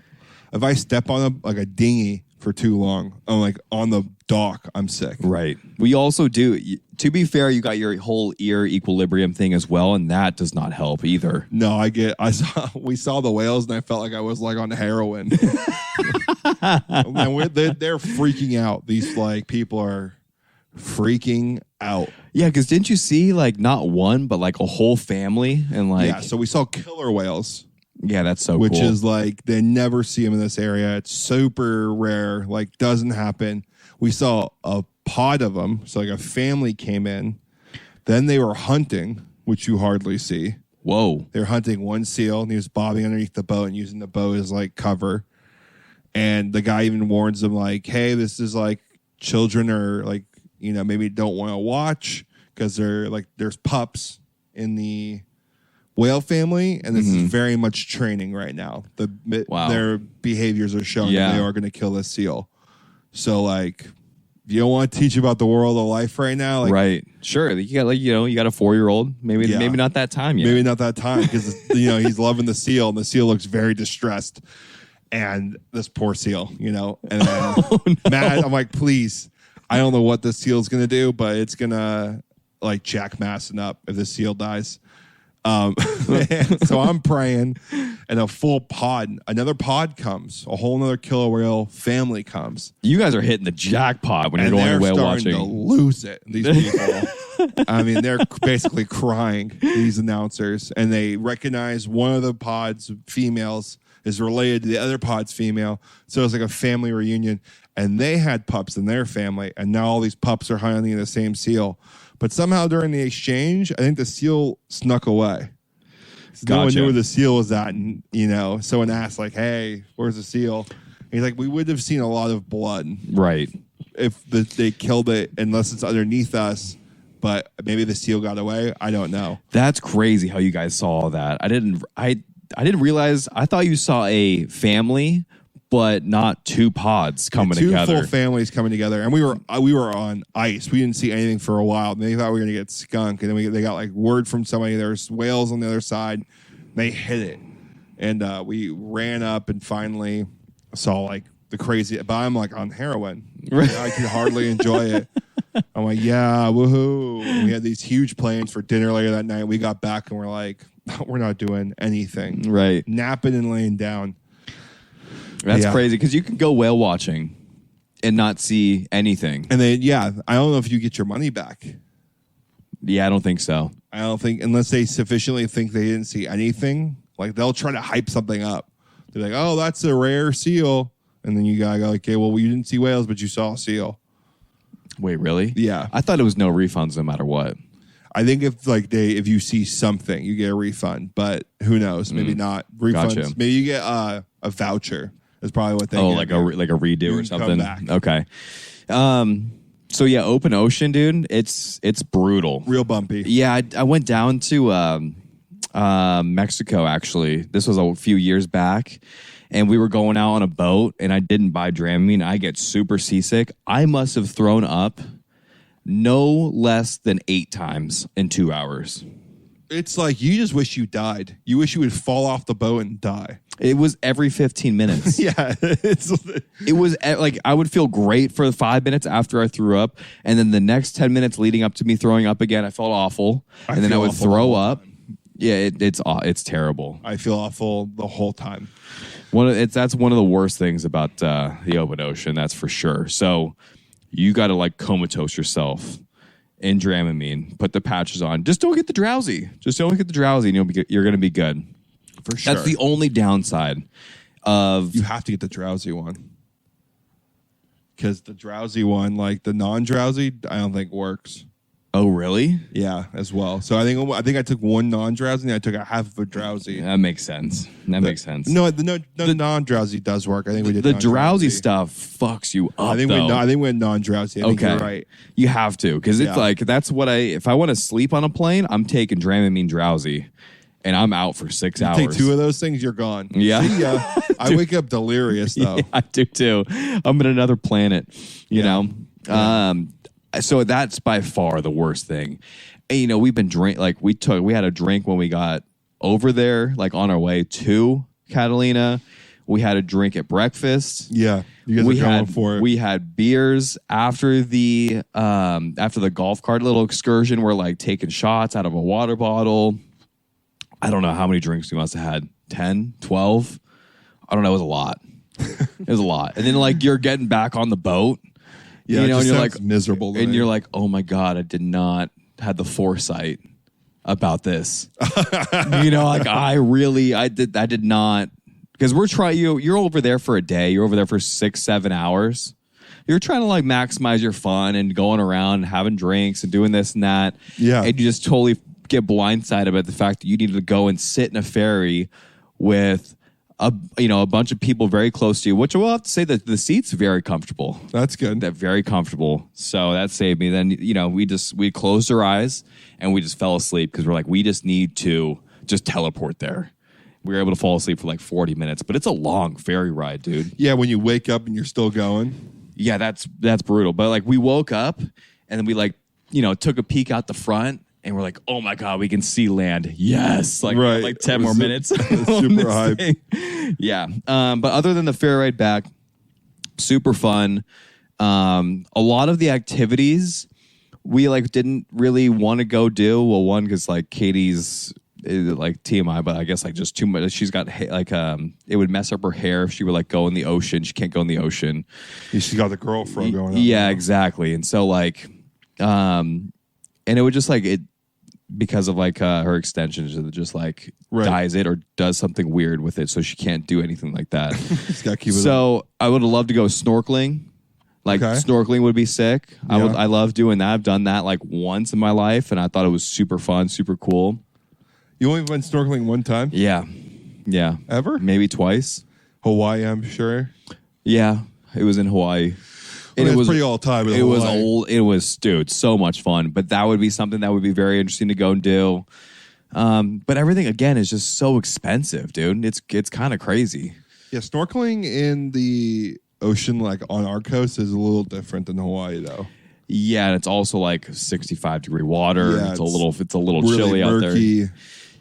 C: If I step on a dinghy for too long, I'm like on the dock, I'm sick.
B: Right. We also do. To be fair, you got your whole ear equilibrium thing as well, and that does not help either.
C: No, we saw the whales, and I felt like I was like on heroin. And they're freaking out. These like people are freaking out.
B: Yeah, because didn't you see like not one, but like a whole family and like
C: yeah. So we saw killer whales.
B: Yeah, that's so
C: which
B: cool.
C: is like they never see them in this area. It's super rare. Like doesn't happen. We saw a pod of them. So like a family came in. Then they were hunting, which you hardly see.
B: Whoa.
C: They were hunting one seal, and he was bobbing underneath the boat and using the boat as like cover. And the guy even warns them like, hey, this is like children are like, maybe don't want to watch because they're like there's pups in the whale family, and this is very much training right now. Their behaviors are showing that they are going to kill this seal. So like, if you don't want to teach about the world of life right now, like,
B: right? Sure, you got like you got a 4-year-old. Maybe not that time yet.
C: Maybe not that time because he's loving the seal, and the seal looks very distressed. And this poor seal, and then Matt, I'm like, please, I don't know what this seal is going to do, but it's going to like Jack Masson up if the seal dies. So I'm praying, and a full pod, another pod comes, a whole another killer whale family comes.
B: You guys are hitting the jackpot when you're going whale watching.
C: To lose it. These people, I mean, they're basically crying. These announcers, and they recognize one of the pod's females is related to the other pod's female, so it's like a family reunion. And they had pups in their family, and now all these pups are hunting the same seal. But somehow during the exchange, I think the seal snuck away. So no one knew where the seal was at. And, someone asked, like, hey, where's the seal? And he's like, we would have seen a lot of blood.
B: Right.
C: If they killed it, unless it's underneath us. But maybe the seal got away. I don't know.
B: That's crazy how you guys saw all that. I didn't realize. I thought you saw a family, but not two pods coming together.
C: Two full families coming together, and we were on ice. We didn't see anything for a while. They thought we were going to get skunked, and then they got like word from somebody. There's whales on the other side. They hit it, and we ran up and finally saw like the crazy. But I'm like on heroin. I can hardly enjoy it. I'm like, yeah, woohoo! And we had these huge plans for dinner later that night. We got back and we're like, we're not doing anything.
B: Right,
C: napping and laying down.
B: That's crazy because you can go whale watching and not see anything.
C: And then, I don't know if you get your money back.
B: Yeah, I don't think so.
C: I don't think, unless they sufficiently think they didn't see anything, like they'll try to hype something up. They're like, oh, that's a rare seal. And then you gotta go, okay, well, you didn't see whales, but you saw a seal.
B: Wait, really?
C: Yeah.
B: I thought it was no refunds no matter what.
C: I think if you see something, you get a refund, but who knows? Maybe not refunds.
B: Gotcha.
C: Maybe you get a voucher. That's probably what they
B: get. Like a redo or something.
C: Come back.
B: Okay. So yeah, open ocean, dude. It's brutal.
C: Real bumpy.
B: Yeah, I went down to Mexico actually. This was a few years back, and we were going out on a boat, and I didn't buy Dramamine. I get super seasick. I must have thrown up no less than 8 times in 2 hours.
C: It's like you just wish you died. You wish you would fall off the boat and die.
B: It was every 15 minutes.
C: Yeah.
B: It was like I would feel great for 5 minutes after I threw up. And then the next 10 minutes leading up to me throwing up again, I felt awful. And then I would throw up. Yeah, it's terrible.
C: I feel awful the whole time.
B: That's one of the worst things about the open ocean, that's for sure. So you got to like comatose yourself in Dramamine, put the patches on. Just don't get the drowsy. And you're going to be good.
C: For sure.
B: That's the only downside of...
C: You have to get the drowsy one. Because the drowsy one, like the non-drowsy, I don't think works.
B: Oh, really?
C: Yeah, as well. So I think I took one non-drowsy and I took a half of a drowsy.
B: That makes sense.
C: No, the non-drowsy does work. I think we did
B: the drowsy stuff fucks you up.
C: I think we went non-drowsy. I think you're right.
B: You have to, because it's like that's what if I want to sleep on a plane, I'm taking Dramamine drowsy, and I'm out for 6 hours.
C: Take 2 of those things, you're gone.
B: Yeah.
C: See ya. I wake up delirious though.
B: Yeah, I do too. I'm in another planet, you know.
C: Yeah.
B: So that's by far the worst thing. And, you know, we've been we had a drink when we got over there, like on our way to Catalina. We had a drink at breakfast.
C: Yeah, you guys are going for it.
B: We had beers after the golf cart little excursion. We're like taking shots out of a water bottle. I don't know how many drinks we must have had. 10, 12. I don't know. It was a lot. It was a lot. And then like you're getting back on the boat.
C: Yeah,
B: you know, and you're like
C: miserable.
B: And you're like, oh my God, I did not have the foresight about this. You know, like I did not. Because you're over there for a day. You're over there for 6-7 hours. You're trying to like maximize your fun and going around and having drinks and doing this and that.
C: Yeah.
B: And you just totally get blindsided by the fact that you needed to go and sit in a ferry with a bunch of people very close to you, which I will have to say that the seat's very comfortable.
C: That's good.
B: That very comfortable. So that saved me. Then, you know, we closed our eyes and we just fell asleep because we're like, we just need to just teleport there. We were able to fall asleep for like 40 minutes, but it's a long ferry ride, dude.
C: Yeah, when you wake up and you're still going.
B: Yeah, that's brutal. But like we woke up and then we like, you know, took a peek out the front and we're like, oh my God, we can see land. Yes. Like,
C: right.
B: Like 10 more minutes.
C: Super hype.
B: Yeah. But other than the ferry ride back, super fun. A lot of the activities we like didn't really want to go do. Well, one, because like Katie's like TMI, but I guess like just too much. She's got like it would mess up her hair if she would like go in the ocean. She can't go in the ocean.
C: She's got the girl fro going on.
B: Yeah, exactly. And so like, and it would just like it because of like her extensions, it just like dyes it or does something weird with it, so she can't do anything like that.
C: Just gotta keep it.
B: So I would have loved to go snorkeling. Like snorkeling would be sick. Yeah. I love doing that. I've done that like once in my life, and I thought it was super fun, super cool.
C: You only went snorkeling one time?
B: Yeah. Yeah.
C: Ever?
B: Maybe twice.
C: Hawaii, I'm sure.
B: Yeah. It was in Hawaii.
C: And it was pretty all time.
B: It was old. It was, dude, so much fun. But that would be something that would be very interesting to go and do. But everything, again, is just so expensive, dude. It's kind of crazy.
C: Yeah, snorkeling in the ocean, like on our coast, is a little different than Hawaii, though.
B: Yeah, and it's also like 65-degree water.
C: Yeah,
B: it's a little
C: really
B: chilly
C: murky,
B: out there.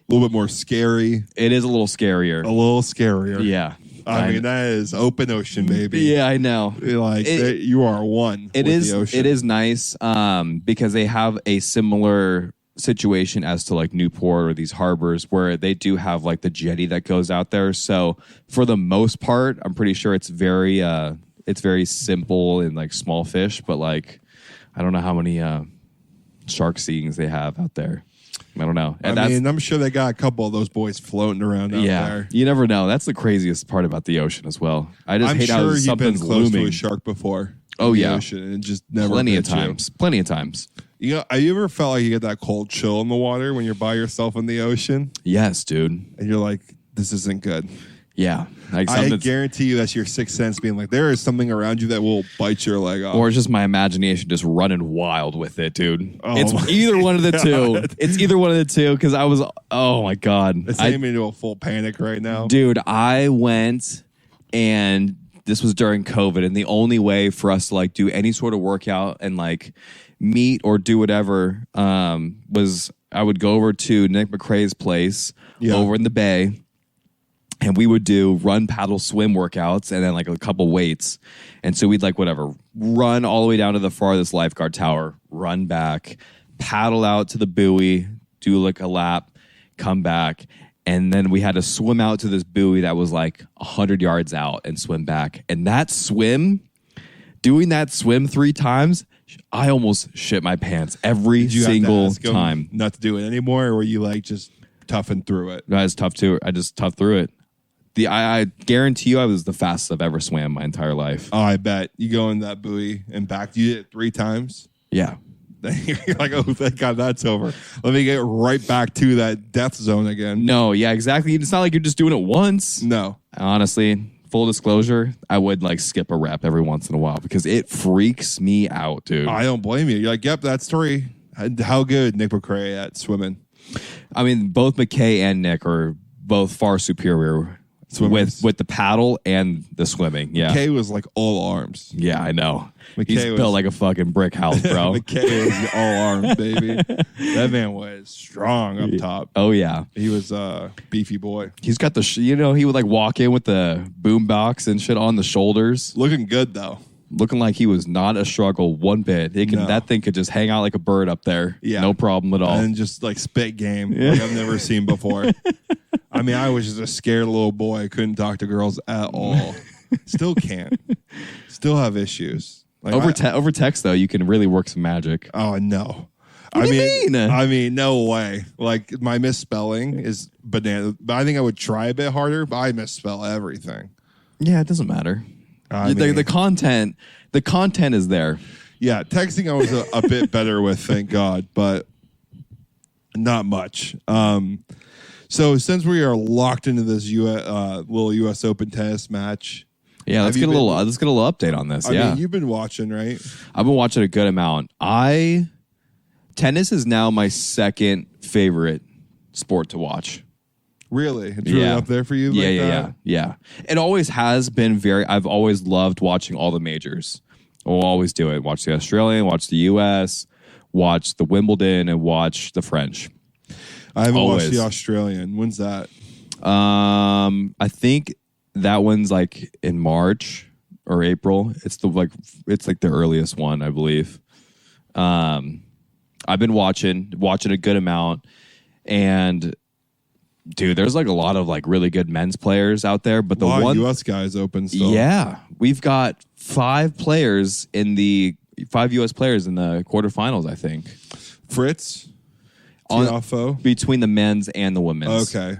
C: A little bit more scary.
B: It is a little scarier.
C: A little scarier.
B: Yeah.
C: I mean, that is open ocean, baby.
B: Yeah, I know.
C: Like you are one.
B: It
C: with
B: is.
C: The ocean.
B: It is nice because they have a similar situation as to like Newport or these harbors where they do have like the jetty that goes out there. So for the most part, I'm pretty sure it's very simple and like small fish, but like I don't know how many shark seeings they have out there. I don't know. And
C: I mean, I'm sure they got a couple of those boys floating around out there.
B: You never know. That's the craziest part about the ocean as well. I just hate how something's
C: been close
B: looming.
C: to a shark before.
B: Oh yeah,
C: ocean, and it just never.
B: Plenty of times.
C: You know, have you ever felt like you get that cold chill in the water when you're by yourself in the ocean?
B: Yes, dude.
C: And you're like, this isn't good.
B: Yeah. Like
C: I guarantee you that's your sixth sense being like, there is something around you that will bite your leg off.
B: Or it's just my imagination just running wild with it, dude.
C: Oh
B: it's either one of the two. It's either one of the two because I was, oh my God.
C: It's taking me into a full panic right now.
B: Dude, I went and this was during COVID, and the only way for us to like do any sort of workout and like meet or do whatever was I would go over to Nick McCrae's place over in the Bay. And we would do run, paddle, swim workouts and then like a couple weights. And so we'd like whatever, run all the way down to the farthest lifeguard tower, run back, paddle out to the buoy, do like a lap, come back. And then we had to swim out to this buoy that was like 100 yards out and swim back. And that swim, doing that swim 3 times, I almost shit my pants every single time.
C: Not to do it anymore, or were you like just toughing through it?
B: I just toughed through it. I guarantee you I was the fastest I've ever swam my entire life.
C: Oh, I bet. You go in that buoy and back. You did it 3 times?
B: Yeah.
C: Then you're like, oh, thank God that's over. Let me get right back to that death zone again.
B: No, yeah, exactly. It's not like you're just doing it once.
C: No.
B: Honestly, full disclosure, I would like skip a rep every once in a while because it freaks me out, dude.
C: I don't blame you. You're like, yep, that's 3. How good Nick McCrae at swimming?
B: I mean, both McKay and Nick are both far superior with the paddle and the swimming. Yeah.
C: McKay was like all arms.
B: Yeah, I know.
C: McKay
B: He's built like a fucking brick house, bro.
C: McKay was all arms, baby. That man was strong up top.
B: Oh, yeah.
C: He was a beefy boy.
B: He's got the, he would like walk in with the boom box and shit on the shoulders.
C: Looking good, though.
B: Looking like he was not a struggle one bit. That thing could just hang out like a bird up there. Yeah. No problem at all.
C: And just like spit game like I've never seen before. I mean, I was just a scared little boy. I couldn't talk to girls at all. Still can't. Still have issues. Like
B: over text, though, you can really work some magic.
C: Oh, no.
B: What do you mean?
C: I mean, no way. Like, my misspelling is banana. But I think I would try a bit harder, but I misspell everything.
B: Yeah, it doesn't matter. The content is there.
C: Yeah, texting I was a bit better with, thank God, but not much. So since we are locked into this little U.S. Open tennis match,
B: let's get a little update on this. I mean,
C: you've been watching, right?
B: I've been watching a good amount. Tennis is now my second favorite sport to watch.
C: Really? It's really up there for you?
B: Yeah. It always has been I've always loved watching all the majors. We'll always do it. Watch the Australian, watch the US, watch the Wimbledon, and watch the French.
C: I haven't watched the Australian. When's that?
B: I think that one's like in March or April. It's like the earliest one, I believe. I've been watching a good amount, and dude, there's like a lot of like really good men's players out there, but the one
C: U.S. guys open still.
B: Yeah, we've got 5 U.S. players in the quarterfinals, I think.
C: Fritz, Tiafo,
B: between the men's and the women's.
C: Okay,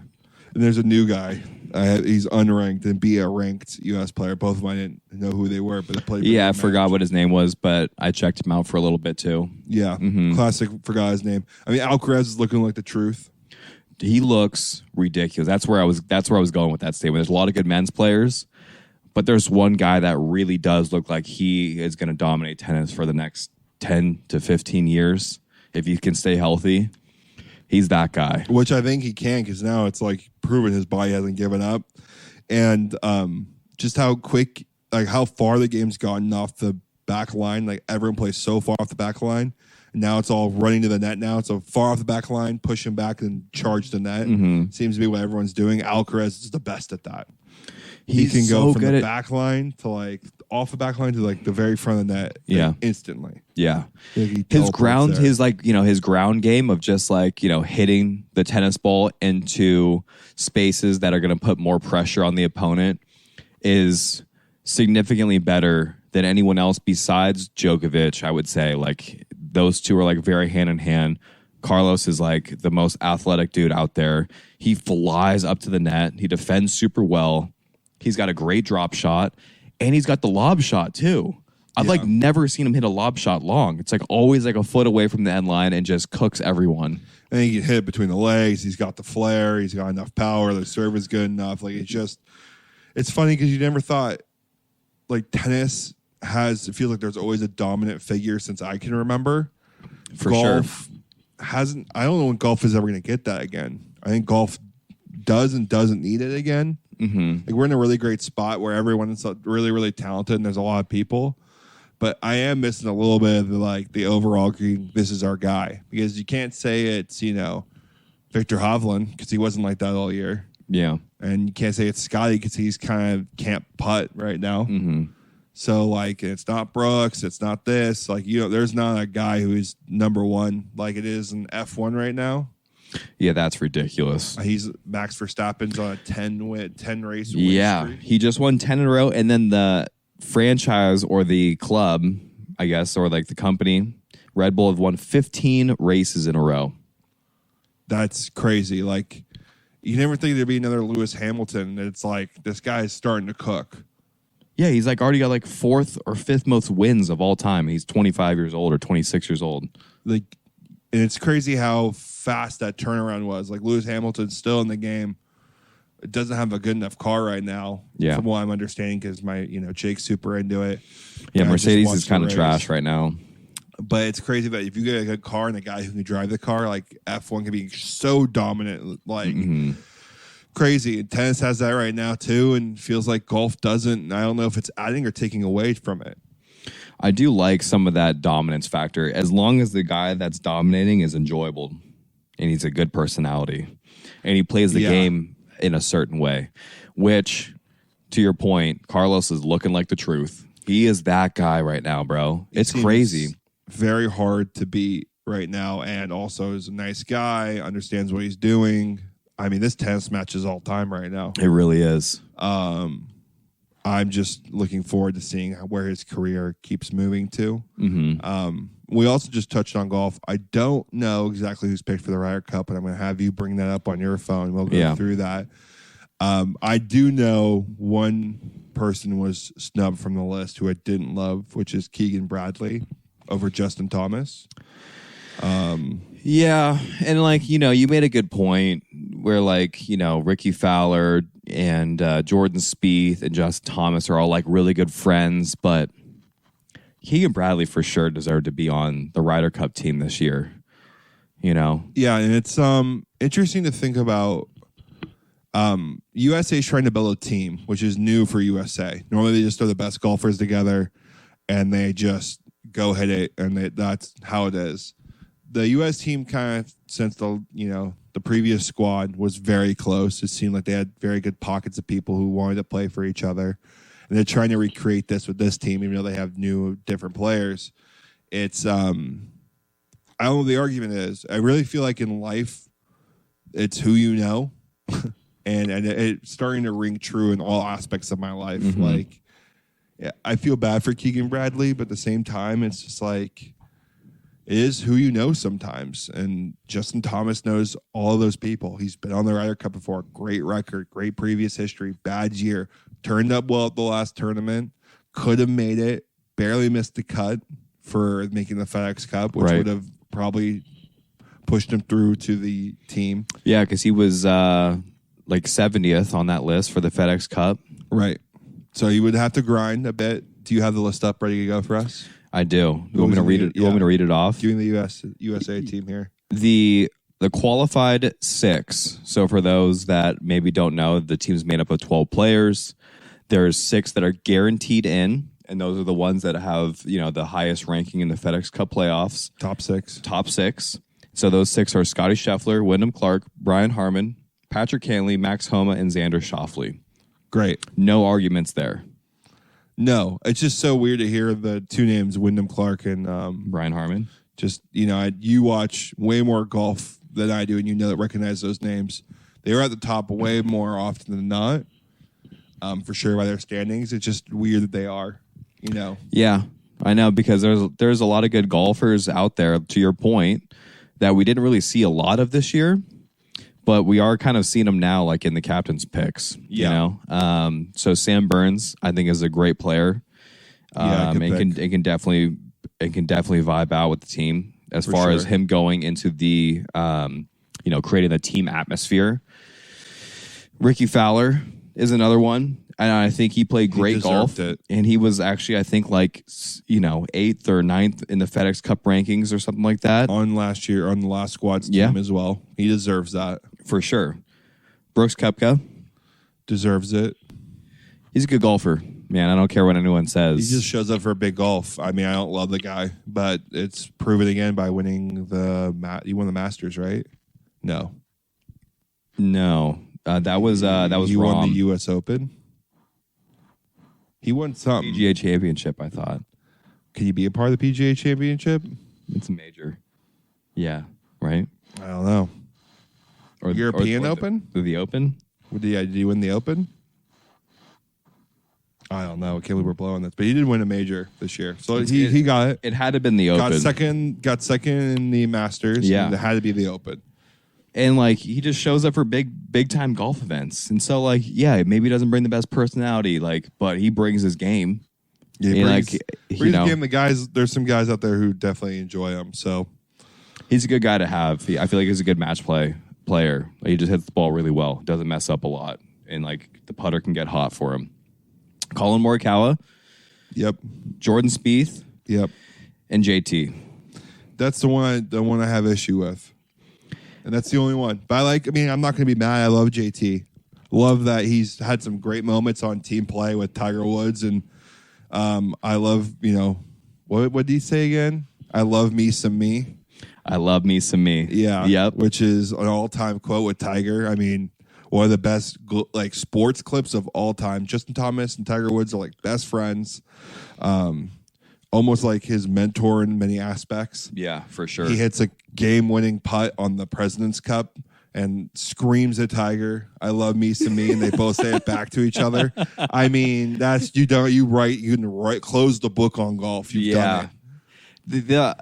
C: and there's a new guy. He's unranked and be a ranked U.S. player. Both of them I didn't know who they were, but they played.
B: Yeah, I forgot what his name was, but I checked him out for a little bit too.
C: Yeah, classic. Forgot his name. I mean, Alcaraz is looking like the truth.
B: He looks ridiculous. That's where I was going with that statement. There's a lot of good men's players, but there's one guy that really does look like he is going to dominate tennis for the next 10 to 15 years if he can stay healthy. He's that guy. Which
C: I think he can, because now it's like proven his body hasn't given up. And just how quick, like how far the game's gotten off the back line. Like everyone plays so far off the back line. Now it's all running to the net now. It's so far off the back line, pushing back and charge the net. Seems to be what everyone's doing. Alcaraz is the best at that. He can go from the back line to like off the back line to like the very front of the net instantly.
B: Yeah. His ground game of just like, hitting the tennis ball into spaces that are going to put more pressure on the opponent is significantly better than anyone else besides Djokovic, I would say. Like those two are like very hand in hand. Carlos is like the most athletic dude out there. He flies up to the net. He defends super well. He's got a great drop shot, and he's got the lob shot too. I've like never seen him hit a lob shot long. It's like always like a foot away from the end line and just cooks everyone.
C: And he can hit it between the legs. He's got the flair. He's got enough power. The serve is good enough. Like it's funny because you never thought like tennis it feels like there's always a dominant figure since I can remember.
B: For
C: golf hasn't. I don't know when golf is ever going to get that again. I think golf does and doesn't need it again. Like we're in a really great spot where everyone's really, really talented and there's a lot of people. But I am missing a little bit of the overall this is our guy. Because you can't say it's, Victor Hovland because he wasn't like that all year.
B: Yeah.
C: And you can't say it's Scotty because he's kind of can't putt right now. So, like, it's not Brooks. It's not this. Like, there's not a guy who is number one like it is in F1 right now.
B: Yeah, that's ridiculous.
C: He's Max Verstappen's on a 10 race win streak.
B: He just won 10 in a row. And then the franchise or the club, I guess, or like the company, Red Bull, have won 15 races in a row.
C: That's crazy. Like, you never think there'd be another Lewis Hamilton. It's like, this guy's starting to cook.
B: Yeah, he's like already got like 4th or 5th most wins of all time. He's 25 years old or 26 years old.
C: Like, and it's crazy how fast that turnaround was. Like Lewis Hamilton's still in the game. It doesn't have a good enough car right now, from what I'm understanding, because my Jake's super into it.
B: Yeah, Mercedes is kind of trash right now.
C: But it's crazy that if you get a good car and a guy who can drive the car, like F1 can be so dominant, like crazy. And tennis has that right now too, and feels like golf doesn't. And I don't know if it's adding or taking away from it.
B: I do like some of that dominance factor, as long as the guy that's dominating is enjoyable and he's a good personality and he plays the game in a certain way, which, to your point, Carlos is looking like the truth. He is that guy right now, bro. It's crazy.
C: Very hard to beat right now, and also is a nice guy, understands what he's doing. I mean, this tennis match is all time right now.
B: It really is.
C: I'm just looking forward to seeing where his career keeps moving to. We also just touched on golf. I don't know exactly who's picked for the Ryder Cup, and I'm going to have you bring that up on your phone. We'll go through that. I do know one person was snubbed from the list who I didn't love, which is Keegan Bradley over Justin Thomas.
B: Yeah, and like, you know, you made a good point where, like, you know, Ricky Fowler and Jordan Spieth and Justin Thomas are all like really good friends, but Keegan Bradley for sure deserved to be on the Ryder Cup team this year. You know? Yeah,
C: and it's interesting to think about. USA is trying to build a team, which is new for USA. Normally they just throw the best golfers together and they just go hit it, and that's how it is. The U.S. team kind of, since the previous squad was very close, it seemed like they had very good pockets of people who wanted to play for each other. And they're trying to recreate this with this team, even though they have new, different players. It's, I don't know what the argument is. I really feel like in life, it's who you know. and it's starting to ring true in all aspects of my life. Like, yeah, I feel bad for Keegan Bradley, but at the same time, it's just like, it is who you know sometimes. And Justin Thomas knows all of those people. He's been on the Ryder Cup before. Great record, great previous history, bad year. Turned up well at the last tournament. Could have made it. Barely missed the cut for making the FedEx Cup, which would have probably pushed him through to the team.
B: Yeah, because he was like 70th on that list for the FedEx Cup.
C: Right. So he would have to grind a bit. Do you have the list up ready to go for us?
B: I do. You want me to read it? You want me to read it off?
C: Doing the USA team here.
B: The qualified 6. So for those that maybe don't know, the team's made up of 12 players. There's 6 that are guaranteed in, and those are the ones that have, you know, the highest ranking in the FedEx Cup playoffs.
C: Top 6.
B: Top 6. So those 6 are Scotty Scheffler, Wyndham Clark, Brian Harmon, Patrick Cantley, Max Homa, and Xander Schauffele.
C: Great.
B: No arguments there.
C: No, it's just so weird to hear the two names, Wyndham Clark and
B: Brian Harmon.
C: Just, you know, you watch way more golf than I do, and you know that recognize those names. They were at the top way more often than not, for sure, by their standings. It's just weird that they are, you know.
B: Yeah, I know, because there's a lot of good golfers out there, to your point, that we didn't really see a lot of this year. But we are kind of seeing them now, like in the captain's picks, you know. So Sam Burns, I think, is a great player. And can definitely vibe out with the team as far as him going into the, you know, creating the team atmosphere. Ricky Fowler is another one, and I think he played great golf. And he was actually, I think, like, you know, 8th or 9th in the FedEx Cup rankings or something like that.
C: On the last squad's team as well. He deserves that.
B: For sure. Brooks Koepka.
C: Deserves it.
B: He's a good golfer. Man, I don't care what anyone says.
C: He just shows up for big golf. I mean, I don't love the guy, but it's proven again by winning he won the Masters, right? No.
B: That was
C: he
B: wrong.
C: Won the U.S. Open. He won something.
B: PGA Championship, I thought.
C: Can you be a part of the PGA Championship?
B: It's a major. Yeah, right?
C: I don't know. Or European Open?
B: The Open?
C: Did he win the Open? I don't know. I can't believe we're blowing this. But he did win a major this year. So he got it.
B: It had to have been the Open.
C: Got second in the Masters.
B: Yeah.
C: And it had to be the Open.
B: And, like, he just shows up for big time golf events. And so, like, yeah, maybe he doesn't bring the best personality, like, but he brings his game.
C: Yeah, he brings his game. There's some guys out there who definitely enjoy him. So
B: he's a good guy to have. I feel like he's a good match player. Like, he just hits the ball really well. Doesn't mess up a lot. And, like, the putter can get hot for him. Colin Morikawa.
C: Yep.
B: Jordan Spieth.
C: Yep.
B: And JT.
C: That's the one I have issue with, and that's the only one. But I'm not going to be mad. I love JT. Love that he's had some great moments on team play with Tiger Woods, and I love what did he say again? I love me some me.
B: I love me some me.
C: Yeah.
B: Yep.
C: Which is an all-time quote with Tiger. I mean, one of the best sports clips of all time. Justin Thomas and Tiger Woods are like best friends. Almost like his mentor in many aspects.
B: Yeah, for sure.
C: He hits a game-winning putt on the President's Cup and screams at Tiger, "I love me some me," and they both say it back to each other. I mean, that's you can close the book on golf. You've done it.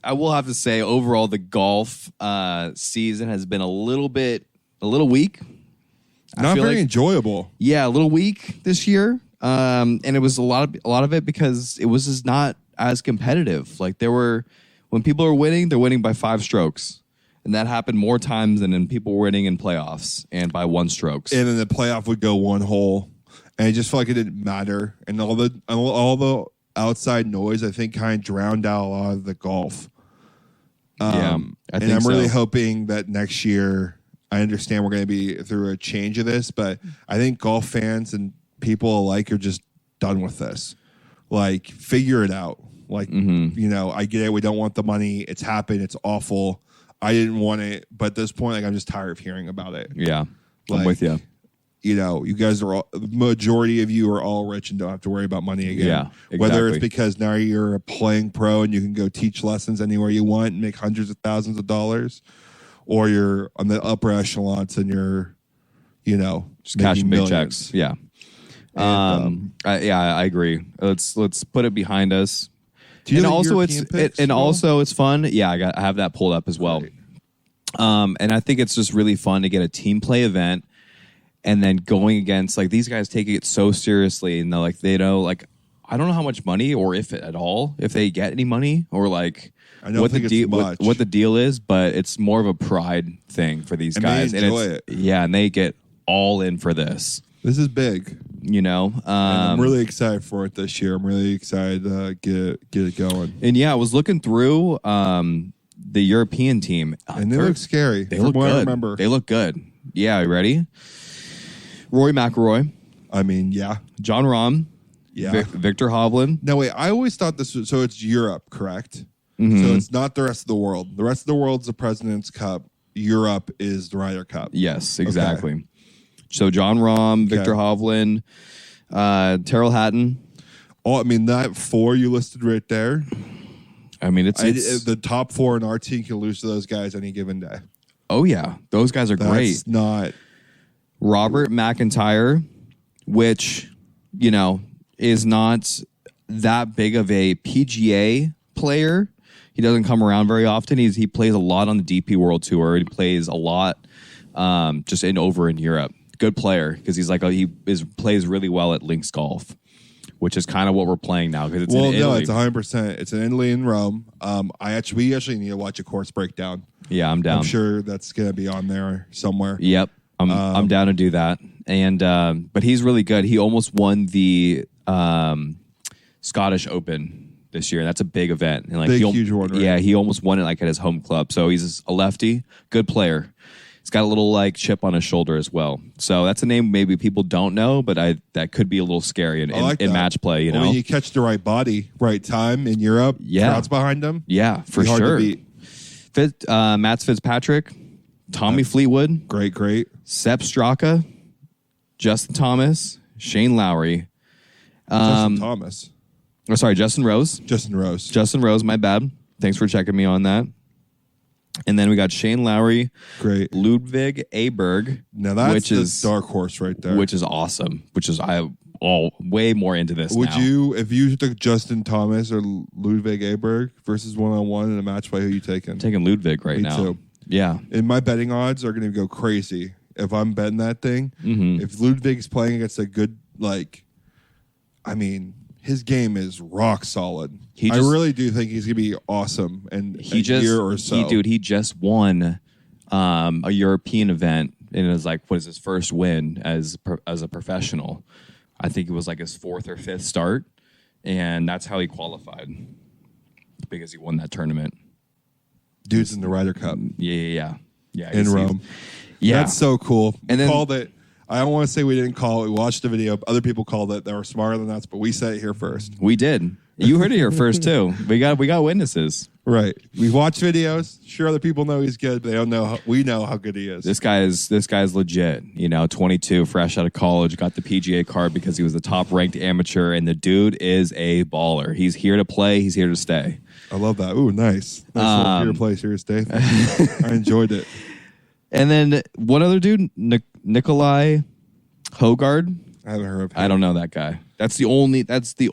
B: I will have to say, overall, the golf season has been a little weak.
C: Not very enjoyable.
B: Yeah, a little weak this year. And it was a lot of it because it was just not as competitive. Like when people are winning, they're winning by 5 strokes. And that happened more times than in people winning in playoffs and by 1 strokes.
C: And then the playoff would go 1 hole. And it just felt like it didn't matter. And all the outside noise, I think, kind of drowned out a lot of the golf.
B: I'm
C: really hoping that next year, I understand we're going to be through a change of this, but I think golf fans and people alike are just done with this. Like, figure it out. Like, I get it. We don't want the money. It's happened. It's awful. I didn't want it. But at this point, I'm just tired of hearing about it.
B: Yeah, I'm with you.
C: You guys the majority of you are all rich and don't have to worry about money again.
B: Yeah, exactly.
C: Whether it's because now you're a playing pro and you can go teach lessons anywhere you want and make hundreds of thousands of dollars, or you're on the upper echelons and you're,
B: just cashing big checks. Yeah.
C: And,
B: I agree. Let's put it behind us.
C: And also
B: it's fun. Yeah, I have that pulled up as well.
C: Right.
B: And I think it's just really fun to get a team play event and then going against these guys taking it so seriously, and I don't know how much money or if they get any money or what the deal is, but it's more of a pride thing for these guys.
C: They enjoy it.
B: Yeah, and they get all in for this.
C: This is big.
B: And
C: I'm really excited for it this year. I'm really excited to get it going.
B: And yeah, I was looking through the European team,
C: and they look scary.
B: They look good. I remember, they look good. Yeah, you ready? Rory McIlroy.
C: I mean, yeah.
B: John Rahm.
C: Yeah.
B: Victor Hovland.
C: No, wait. I always thought this was so. It's Europe, correct?
B: Mm-hmm.
C: So it's not the rest of the world. The rest of the world's the President's Cup. Europe is the Ryder Cup.
B: Yes, exactly. Okay. So John Rahm, Victor Hovland, Terrell Hatton.
C: Oh, I mean, that 4 you listed right there.
B: I mean, it's
C: the top 4 in our team can lose to those guys any given day.
B: Oh yeah, those guys are great.
C: That's not
B: Robert McIntyre, which is not that big of a PGA player. He doesn't come around very often. He plays a lot on the DP World Tour. He plays a lot just over in Europe. Good player because plays really well at Links Golf, which is kind of what we're playing now because it's in Italy.
C: It's 100%. It's in Italy and Rome. We actually need to watch a course breakdown.
B: Yeah, I'm down.
C: I'm sure that's gonna be on there somewhere.
B: Yep, I'm down to do that. And but he's really good. He almost won the Scottish Open this year. That's a big event and
C: huge one. Right?
B: Yeah, he almost won it at his home club. So he's a lefty, good player. He's got a little chip on his shoulder as well. So that's a name maybe people don't know, but that could be a little scary in match play.
C: When you catch the right body, right time in Europe, crowds behind him.
B: Yeah, for sure.
C: Hard to beat.
B: Matt Fitzpatrick, Tommy Fleetwood,
C: great.
B: Sepp Straka, Justin Thomas, Shane Lowry,
C: Justin Rose.
B: Justin Rose. My bad. Thanks for checking me on that. And then we got Shane Lowry,
C: great.
B: Ludwig Aberg.
C: Now that's the dark horse right there,
B: which is awesome. Which is way more into this.
C: Would you, if you took Justin Thomas or Ludwig Aberg versus 1-on-1 in a match play, who are you taking? I'm
B: taking Ludwig right now.
C: Too.
B: Yeah,
C: and my betting odds are going to go crazy if I'm betting that thing. Mm-hmm. If Ludwig's playing against a good his game is rock solid. I really do think he's going to be awesome in a year or so.
B: He just won a European event, and it was what is his first win as a professional. I think it was his 4th or 5th start, and that's how he qualified because he won that tournament.
C: Dudes in the Ryder Cup.
B: Yeah.
C: In Rome.
B: Yeah.
C: That's so cool.
B: And then
C: called it. I don't want to say we didn't call it. We watched the video. Other people called it. They were smarter than us, but we said it here first.
B: We did. You heard it here first too. We got witnesses.
C: Right. We watched videos. Sure, other people know he's good, but they don't know. We know how good he is.
B: This guy's legit. 22, fresh out of college, got the PGA card because he was the top ranked amateur, and the dude is a baller. He's here to play. He's here to stay.
C: I love that. Ooh, nice. Nice here to play, here to stay. I enjoyed it.
B: And then one other dude, Nikolai Hogard.
C: I haven't heard of him.
B: I don't know that guy. That's the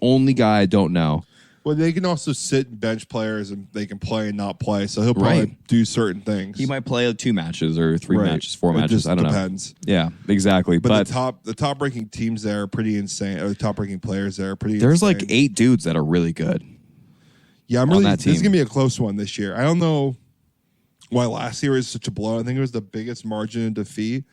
B: only guy I don't know.
C: Well, they can also sit and bench players, and they can play and not play. So he'll probably do certain things.
B: He might play 2 matches or 3 matches, 4 matches. I don't
C: depends.
B: know. Yeah, exactly.
C: But the top ranking teams there are pretty insane. Or the top ranking players there are pretty.
B: There's
C: insane.
B: like 8 dudes that are really good.
C: Yeah, this is gonna be a close one this year. I don't know why last year was such a blow. I think it was the biggest margin of defeat.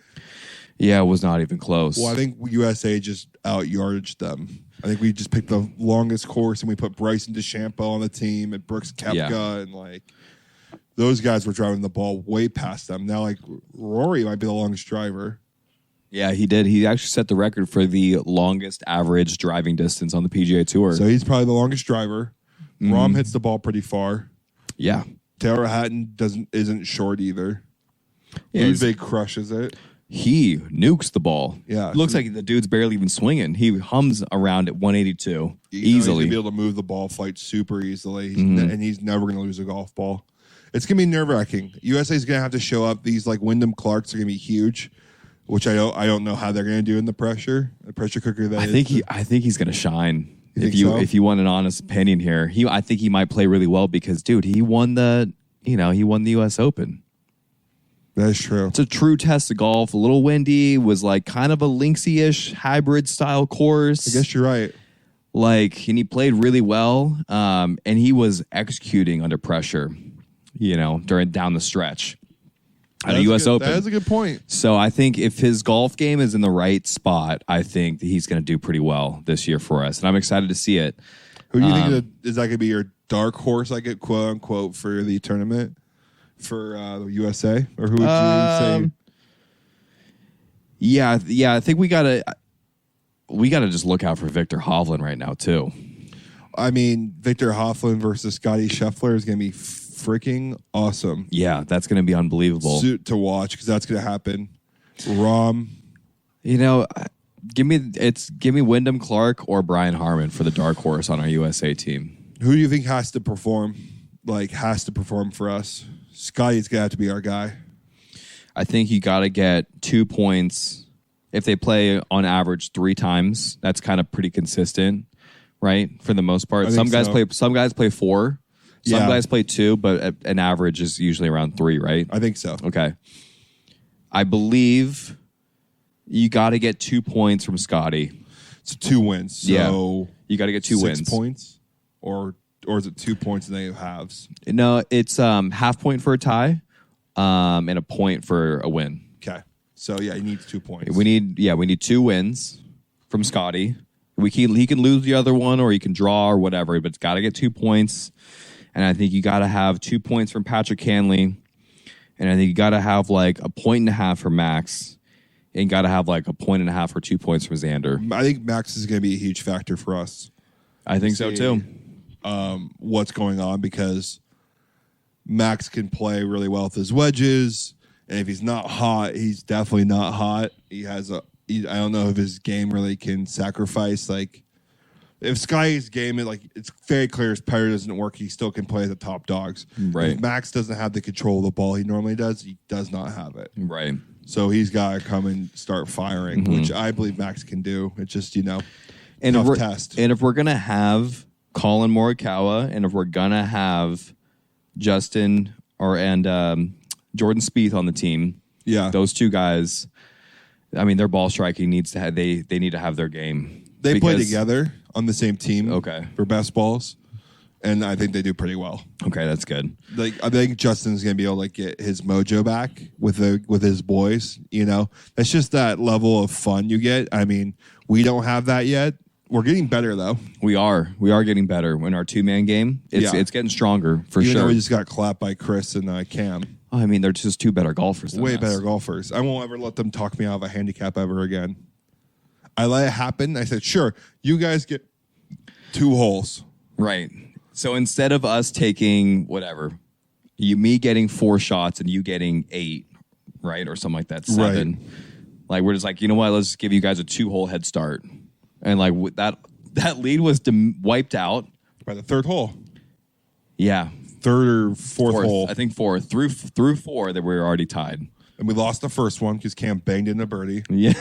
B: Yeah, it was not even close.
C: Well, I think USA just out-yardaged them. I think we just picked the longest course, and we put Bryson DeChambeau on the team, and Brooks Koepka, and those guys were driving the ball way past them. Now, Rory might be the longest driver.
B: Yeah, he did. He actually set the record for the longest average driving distance on the PGA Tour.
C: So he's probably the longest driver. Rahm hits the ball pretty far.
B: Yeah.
C: Taylor Hatton isn't short either.
B: Yeah,
C: Ludwig crushes it.
B: He nukes the ball.
C: Yeah.
B: Looks like the dude's barely even swinging. He hums around at 182 easily.
C: He's going to be able to move the ball flight super easily, and he's never going to lose a golf ball. It's going to be nerve-wracking. USA's going to have to show up. These Wyndham Clarks are going to be huge, which I don't know how they're going to do in the pressure cooker.
B: I think he's going to shine.
C: If
B: you want an honest opinion here, I think he might play really well because, dude, he won the U.S. Open.
C: That is true.
B: It's a true test of golf. A little windy, was kind of a linksy-ish hybrid style course.
C: I guess you're right.
B: And he played really well. And he was executing under pressure, down the stretch at a U.S. Open.
C: That is a good point.
B: So I think if his golf game is in the right spot, I think he's going to do pretty well this year for us. And I'm excited to see it.
C: Who do you think is that going to be your dark horse, quote unquote, for the tournament? For the USA, or who would you say? Yeah,
B: I think we gotta just look out for Victor Hovland right now too.
C: I mean, Victor Hovland versus Scotty Scheffler is gonna be freaking awesome.
B: Yeah, that's gonna be unbelievable
C: to watch because that's gonna happen. Rahm,
B: give me Wyndham Clark or Brian Harmon for the dark horse on our USA team.
C: Who do you think has to perform? Has to perform for us? Scotty's going to have to be our guy.
B: I think you got to get 2 points. If they play on average 3 times, that's kind of pretty consistent, right? For the most part. Some guys play 4. Some guys play 2, but an average is usually around 3, right?
C: I think so.
B: Okay. I believe you got to get 2 points from Scotty.
C: So 2 wins. So
B: you got to get 2 wins.
C: 6 points? Or is it 2 points and then you halves?
B: No, it's half point for a tie, and a point for a win.
C: Okay. So he needs 2 points.
B: We need 2 wins from Scotty. He can lose the other one, or he can draw or whatever, but it's got to get 2 points. And I think you got to have 2 points from Patrick Cantley, and I think you got to have a 1.5 for Max, and got to have 1.5 or 2 points from Xander.
C: I think Max is going to be a huge factor for us.
B: I think so too.
C: What's going on, because Max can play really well with his wedges, and if he's not hot, he's definitely not hot. I don't know if his game really can sacrifice. If Sky's game is it's very clear his putter doesn't work, he still can play the top dogs.
B: Right.
C: If Max doesn't have the control of the ball he normally does, he does not have it.
B: Right.
C: So he's got to come and start firing, which I believe Max can do. It's just tough test.
B: And if we're gonna have Colin Morikawa, and if we're gonna have Justin and Jordan Spieth on the team, those 2 guys, I mean, their ball striking needs to have they need to have their game.
C: They play together on the same team,
B: okay,
C: for best balls, and I think they do pretty well.
B: Okay, that's good.
C: I think Justin's gonna be able to get his mojo back with his boys. That's just that level of fun you get. I mean, we don't have that yet. We're getting better though.
B: We are getting better in our 2-man game. It's getting stronger for
C: Even
B: sure.
C: though we just got clapped by Chris and Cam.
B: I mean, they're just 2 better golfers than
C: Way
B: us.
C: better golfers. I won't ever let them talk me out of a handicap ever again. I let it happen. I said, sure, you guys get 2 holes.
B: Right. So instead of us taking whatever, me getting 4 shots and you getting 8, right, or something like that, 7.
C: Right.
B: Like we're just like, you know what? Let's give you guys a 2-hole head start, and like that lead was wiped out
C: By the 3rd hole.
B: Yeah,
C: 3rd or 4th hole.
B: I think 4 through 4 that we were already tied.
C: And we lost the first one because Cam banged in a birdie.
B: Yeah,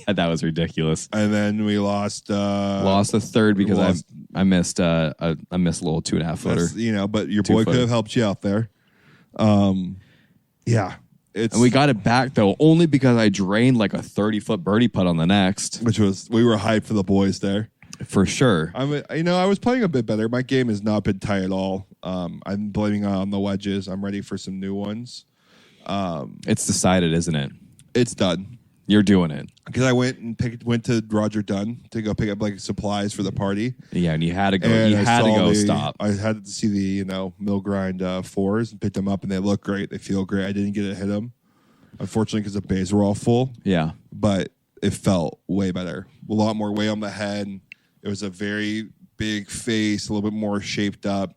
B: that was ridiculous.
C: And then we lost
B: the 3rd because I missed a little 2.5 footer.
C: But your boy could have helped you out there. Yeah.
B: And we got it back though only because I drained like a 30-foot birdie putt on the next,
C: we were hyped for the boys there.
B: For sure.
C: I was playing a bit better. My game has not been tight at all. I'm blaming it on the wedges. I'm ready for some new ones.
B: It's decided, isn't it?
C: It's done.
B: You're doing it.
C: Because I went to Roger Dunn to go pick up like supplies for the party.
B: Yeah, and you had to go.
C: And
B: You had to go stop.
C: I had to see the mill grind 4s and pick them up, and they look great. They feel great. I didn't get to hit them, unfortunately, because the bays were all full.
B: Yeah,
C: but it felt way better. A lot more weight on the head. It was a very big face, a little bit more shaped up.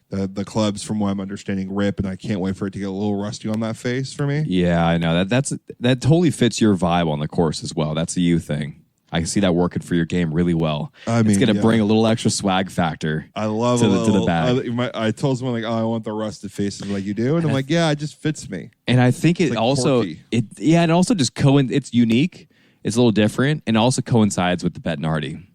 C: The clubs, from what I'm understanding, rip, and I can't wait for it to get a little rusty on that face for me.
B: Yeah, I know that totally fits your vibe on the course as well. That's a you thing. I see that working for your game really well. It's going to bring a little extra swag factor.
C: I love
B: to the bag.
C: I told someone I want the rusted faces like you do, and I'm like, yeah, it just fits me.
B: And I think it also it also just it's unique. It's a little different, and also coincides with the Bettinardi.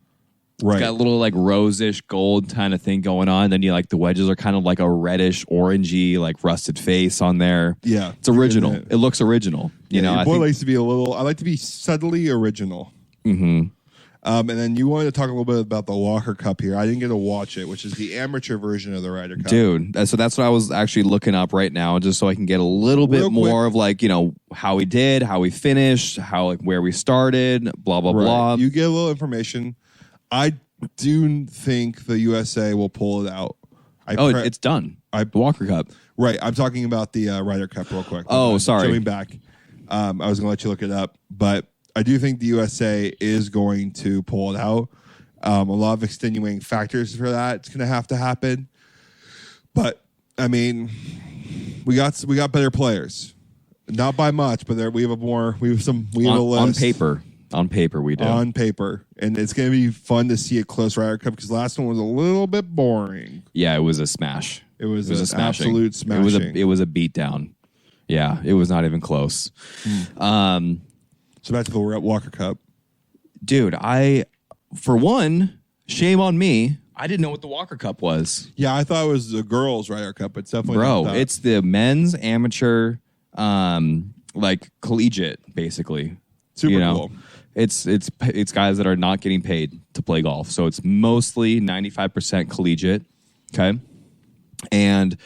C: Right.
B: It's got a little like rosish gold kind of thing going on. Then you the wedges are kind of like a reddish, orangey, like rusted face on there.
C: Yeah.
B: It's original. It looks original. You know,
C: your boy likes to be I like to be subtly original.
B: Mm-hmm.
C: And then you wanted to talk a little bit about the Walker Cup here. I didn't get to watch it, which is the amateur version of the Ryder Cup.
B: Dude, so that's what I was actually looking up right now, just so I can get a little bit more of how we did, how we finished, where we started, blah, blah, blah.
C: You get a little information. I do think the USA will pull it out.
B: It's done. The Walker Cup.
C: Right. I'm talking about the Ryder Cup real quick.
B: Sorry.
C: Coming back. I was going to let you look it up. But I do think the USA is going to pull it out. A lot of extenuating factors for that. It's going to have to happen. But, I mean, we got better players. Not by much, but we have a list.
B: On paper, we do.
C: On paper. And it's going to be fun to see a close Ryder Cup because last one was a little bit boring.
B: Yeah, it was a smash.
C: It was
B: an
C: absolute smashing.
B: It was a beatdown. Yeah, it was not even close.
C: So back to the Walker Cup.
B: Dude, for one, shame on me. I didn't know what the Walker Cup was.
C: Yeah, I thought it was the girls' Ryder Cup. It's definitely not that.
B: It's the men's amateur, collegiate, basically.
C: Super cool.
B: It's guys that are not getting paid to play golf. So it's mostly 95% collegiate. Okay. And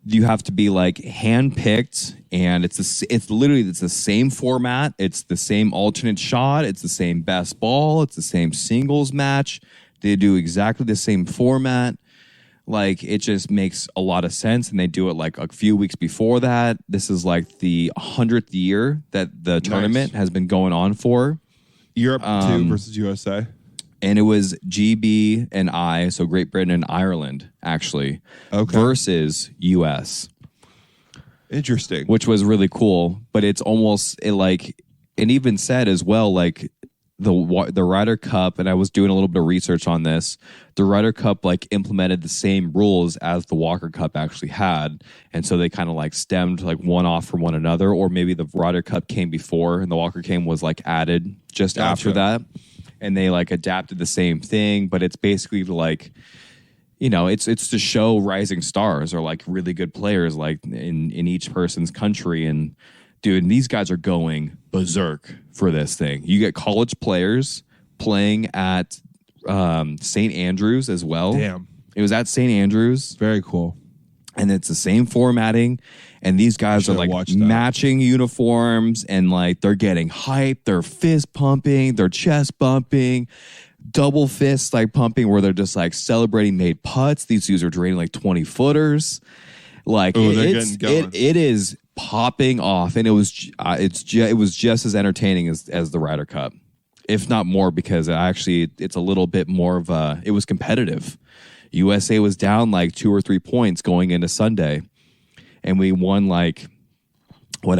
B: you have to be handpicked, and it's literally the same format. It's the same alternate shot. It's the same best ball. It's the same singles match. They do exactly the same format. It just makes a lot of sense, and they do it a few weeks before that. This is the 100th year that the tournament has been going on for.
C: Europe 2 versus USA.
B: And it was GB and I, so Great Britain and Ireland, actually, versus US.
C: Interesting.
B: Which was really cool, but it's almost, it even said as well, the Ryder Cup, and I was doing a little bit of research on this, the Ryder Cup implemented the same rules as the Walker Cup actually had, and so they kind of stemmed one off from one another, or maybe the Ryder Cup came before and the Walker came was added just after that, and they adapted the same thing, but it's basically it's to show rising stars or really good players in each person's country. And dude, these guys are going berserk for this thing. You get college players playing at St. Andrews as well.
C: Damn.
B: It was at St. Andrews.
C: Very cool.
B: And it's the same formatting. And these guys are matching uniforms, and they're getting hyped. They're fist pumping. They're chest bumping. double fist like pumping where they're just like celebrating made putts. These dudes are draining like 20 footers. Like it is popping off, and it was just as entertaining as the Ryder Cup, if not more, because it's a little bit more of it was competitive. USA was down like 2 or 3 points going into Sunday, and we won like 10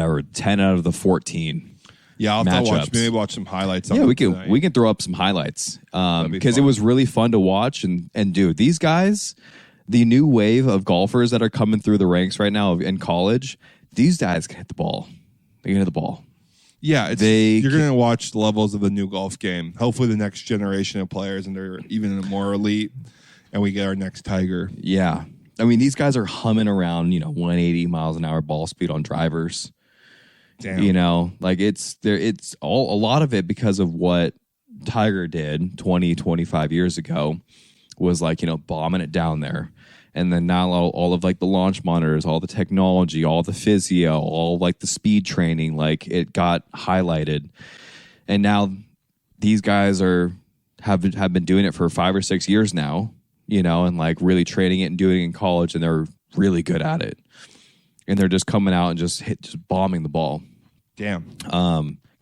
B: out of the 14.
C: Yeah, I'll have to maybe watch some highlights.
B: Yeah, we can throw up some highlights because it was really fun to watch. And dude, these guys, the new wave of golfers that are coming through the ranks right now in college, these guys can hit the ball. They can hit the ball.
C: Yeah, you're going to watch the levels of the new golf game. Hopefully the next generation of players, and they're even more elite, and we get our next Tiger.
B: Yeah. I mean, these guys are humming around, 180 miles an hour ball speed on drivers. Damn. Like it's a lot of it because of what Tiger did 20, 25 years ago was like, bombing it down there. And then now all of like the launch monitors, all the technology, all the physio, all like the speed training, like it got highlighted. And now these guys have been doing it for 5 or 6 years now, and like really training it and doing it in college, and they're really good at it. And they're just coming out and just bombing the ball.
C: Damn.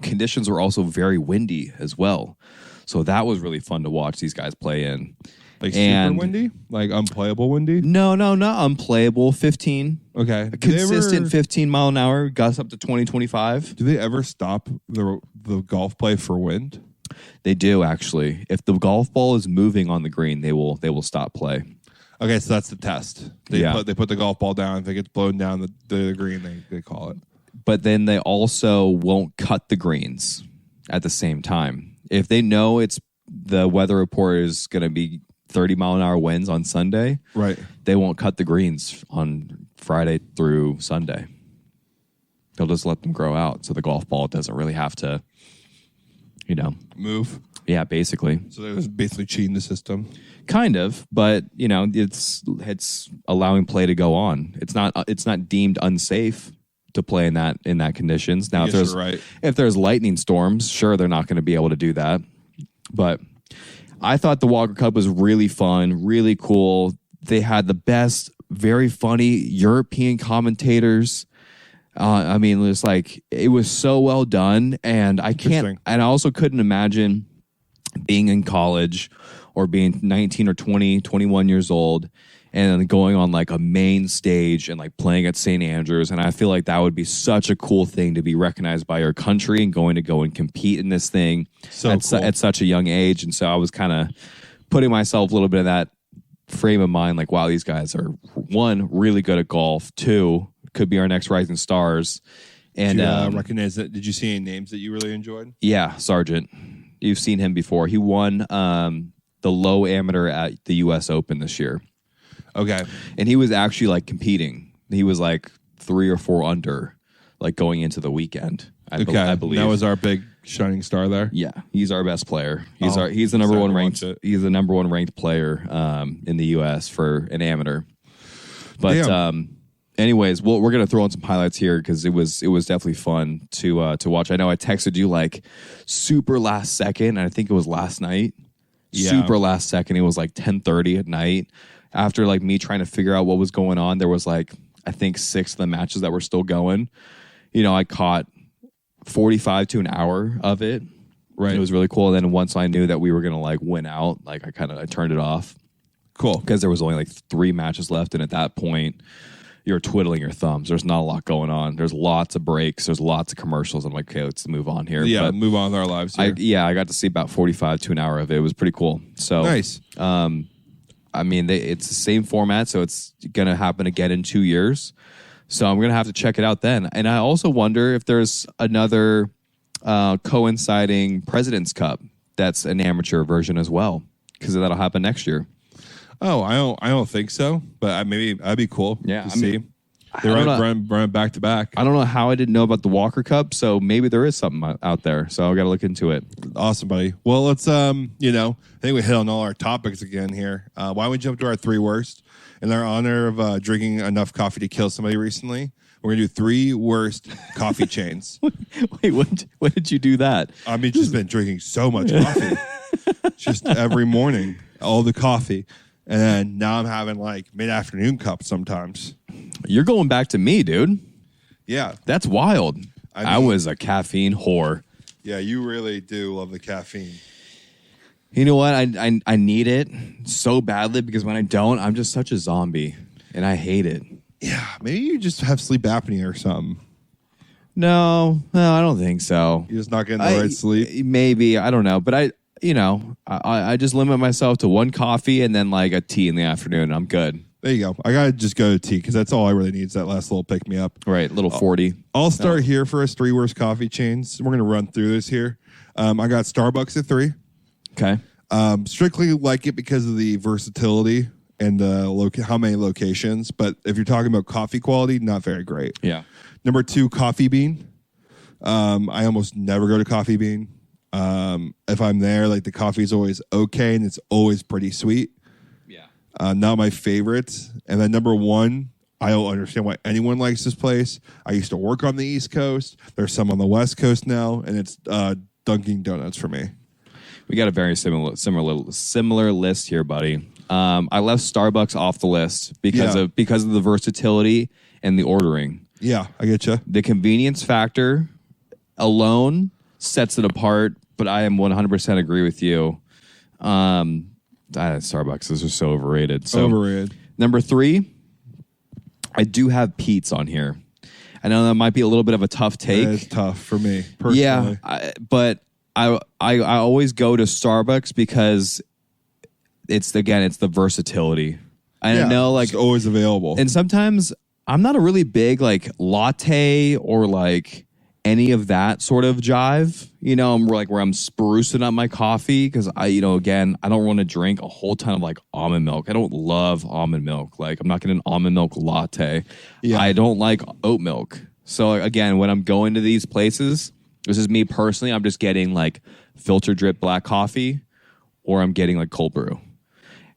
B: Conditions were also very windy as well. So that was really fun to watch these guys play in.
C: Like super windy? Like unplayable windy?
B: No, not unplayable. 15.
C: Okay.
B: A consistent 15 mile an hour, gusts up to 20, 25.
C: Do they ever stop the golf play for wind?
B: They do, actually. If the golf ball is moving on the green, they will stop play.
C: Okay, so that's the test. They put the golf ball down. If it gets blown down the green, they call it.
B: But then they also won't cut the greens at the same time. If they know the weather report is going to be 30 mile an hour winds on Sunday,
C: right? They
B: won't cut the greens on Friday through Sunday. They'll just let them grow out, so the golf ball doesn't really have to,
C: move.
B: Yeah, basically.
C: So they was basically cheating the system.
B: Kind of, but it's allowing play to go on. It's not deemed unsafe to play in that conditions. Now, if there's lightning storms, sure, they're not going to be able to do that. But I thought the Walker Cup was really fun, really cool. They had the best, very funny European commentators. I mean, it was so well done, and I also couldn't imagine being in college or being 19 or 20, 21 years old and then going on like a main stage and like playing at St. Andrews. And I feel like that would be such a cool thing to be recognized by your country and going to go and compete in this thing at such a young age. And so I was kind of putting myself a little bit in that frame of mind, like, wow, these guys are, one, really good at golf. Two, could be our next rising stars. And
C: did you recognize that? Did you see any names that you really enjoyed?
B: Yeah, Sargent. You've seen him before. He won the low amateur at the U.S. Open this year.
C: Okay.
B: And he was actually like competing. He was like 3 or 4 under, like going into the weekend. I believe
C: that was our big shining star there.
B: Yeah, he's our best player. He's the number one ranked. He's the number one ranked player in the U.S. for an amateur. But anyways, we're gonna throw in some highlights here because it was definitely fun to watch. I know I texted you like super last second, and I think it was last night. Yeah. Super last second. It was like 10:30 at night. After like me trying to figure out what was going on, there was like I think 6 of the matches that were still going. I caught 45 to an hour of it. Right. It was really cool. And then once I knew that we were gonna like win out, like I turned it off.
C: Cool.
B: Because there was only like 3 matches left, and at that point, you're twiddling your thumbs. There's not a lot going on. There's lots of breaks. There's lots of commercials. I'm like, okay, let's move on here.
C: Yeah, move on with our lives here.
B: I got to see about 45 to an hour of it. It was pretty cool. So
C: nice.
B: I mean, it's the same format, so it's going to happen again in 2 years. So I'm going to have to check it out then. And I also wonder if there's another coinciding President's Cup that's an amateur version as well, because that'll happen next year.
C: Oh, I don't think so, but maybe that'd be cool.
B: Yeah,
C: to see. They run back to back.
B: I don't know how I didn't know about the Walker Cup, so maybe there is something out there. So I got to look into it.
C: Awesome, buddy. Well, let's I think we hit on all our topics again here. Why don't we jump to our 3 worst? In our honor of drinking enough coffee to kill somebody recently, we're gonna do 3 worst coffee chains.
B: Wait, when did you do that?
C: I mean, just been drinking so much coffee. just every morning, all the coffee. And then now I'm having like mid-afternoon cups sometimes.
B: You're going back to me, dude.
C: Yeah.
B: That's wild. I
C: mean,
B: was a caffeine whore.
C: Yeah, you really do love the caffeine.
B: You know what? I need it so badly because when I don't, I'm just such a zombie. And I hate it.
C: Yeah, maybe you just have sleep apnea or something.
B: No, I don't think so.
C: You're just not getting the right sleep?
B: Maybe. I don't know. But I just limit myself to one coffee and then like a tea in the afternoon. I'm good.
C: There you go. I got to just go to tea because that's all I really need is that last little pick-me-up.
B: Right, little 40.
C: I'll start here for us. 3 worst coffee chains. We're going to run through this here. I got Starbucks at 3.
B: Okay.
C: Strictly like it because of the versatility and how many locations. But if you're talking about coffee quality, not very great.
B: Yeah.
C: Number 2, Coffee Bean. I almost never go to Coffee Bean. If I'm there, like the coffee is always okay and it's always pretty sweet. Yeah. Not my favorite. And then number 1, I don't understand why anyone likes this place. I used to work on the East Coast. There's some on the West Coast now, and it's Dunkin' Donuts for me.
B: We got a very similar list here, buddy. I left Starbucks off the list because of the versatility and the ordering.
C: Yeah, I get you.
B: The convenience factor alone sets it apart, but I am 100% agree with you. Starbucks is just so overrated. So
C: overrated.
B: Number 3, I do have Pete's on here. I know that might be a little bit of a tough take.
C: It's tough for me personally.
B: Yeah, but I always go to Starbucks because it's the versatility. I know like
C: it's always available.
B: And sometimes I'm not a really big like latte or like any of that sort of jive. I'm like where I'm sprucing up my coffee because I don't want to drink a whole ton of like almond milk. I don't love almond milk. Like I'm not getting an almond milk latte. Yeah. I don't like oat milk. So again, when I'm going to these places, this is me personally, I'm just getting like filter drip black coffee or I'm getting like cold brew.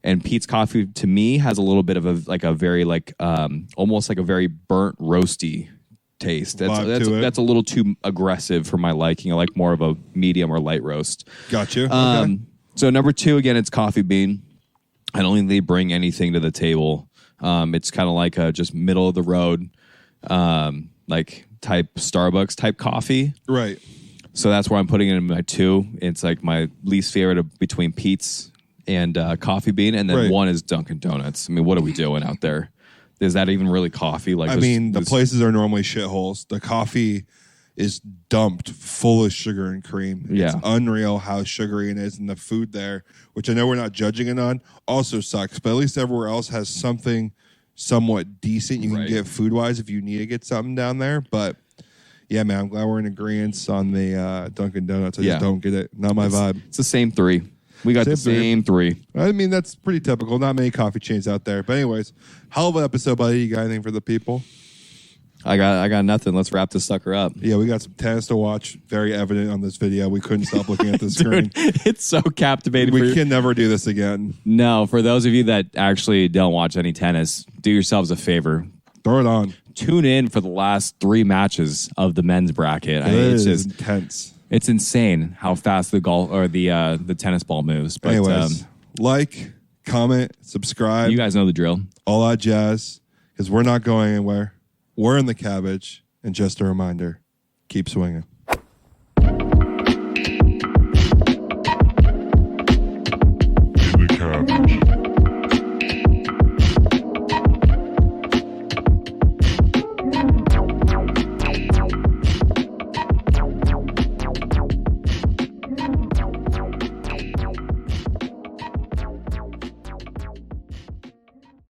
B: And Pete's coffee to me has a little bit of a very like almost like a very burnt roasty taste. That's a little too aggressive for my liking. I like more of a medium or light roast.
C: Gotcha. Okay.
B: So number 2 again, it's Coffee Bean. I don't think they bring anything to the table. It's kind of like a just middle of the road, like type Starbucks type coffee.
C: Right.
B: So that's where I'm putting it in my 2. It's like my least favorite between Pete's and Coffee Bean, and then 1 is Dunkin' Donuts. I mean, what are we doing out there? Is that even really coffee? Like,
C: the places are normally shitholes. The coffee is dumped full of sugar and cream.
B: Yeah.
C: It's unreal how sugary it is, and the food there, which I know we're not judging it on, also sucks. But at least everywhere else has something somewhat decent you can get food-wise if you need to get something down there. But yeah, man, I'm glad we're in agreement on the Dunkin' Donuts. I just don't get it. Not my vibe.
B: It's the same 3. We got the same 3.
C: I mean, that's pretty typical. Not many coffee chains out there. But anyways, hell of an episode, buddy. You got anything for the people?
B: I got nothing. Let's wrap this sucker up.
C: Yeah, we got some tennis to watch. Very evident on this video. We couldn't stop looking at the screen.
B: Dude, it's so captivating.
C: We can never do this again.
B: No, for those of you that actually don't watch any tennis, do yourselves a favor.
C: Throw it on.
B: Tune in for the last 3 matches of the men's bracket.
C: It's just intense.
B: It's insane how fast the golf or the tennis ball moves. But
C: anyways, like, comment, subscribe.
B: You guys know the drill.
C: All that jazz. Because we're not going anywhere. We're in the cabbage. And just a reminder, keep swinging.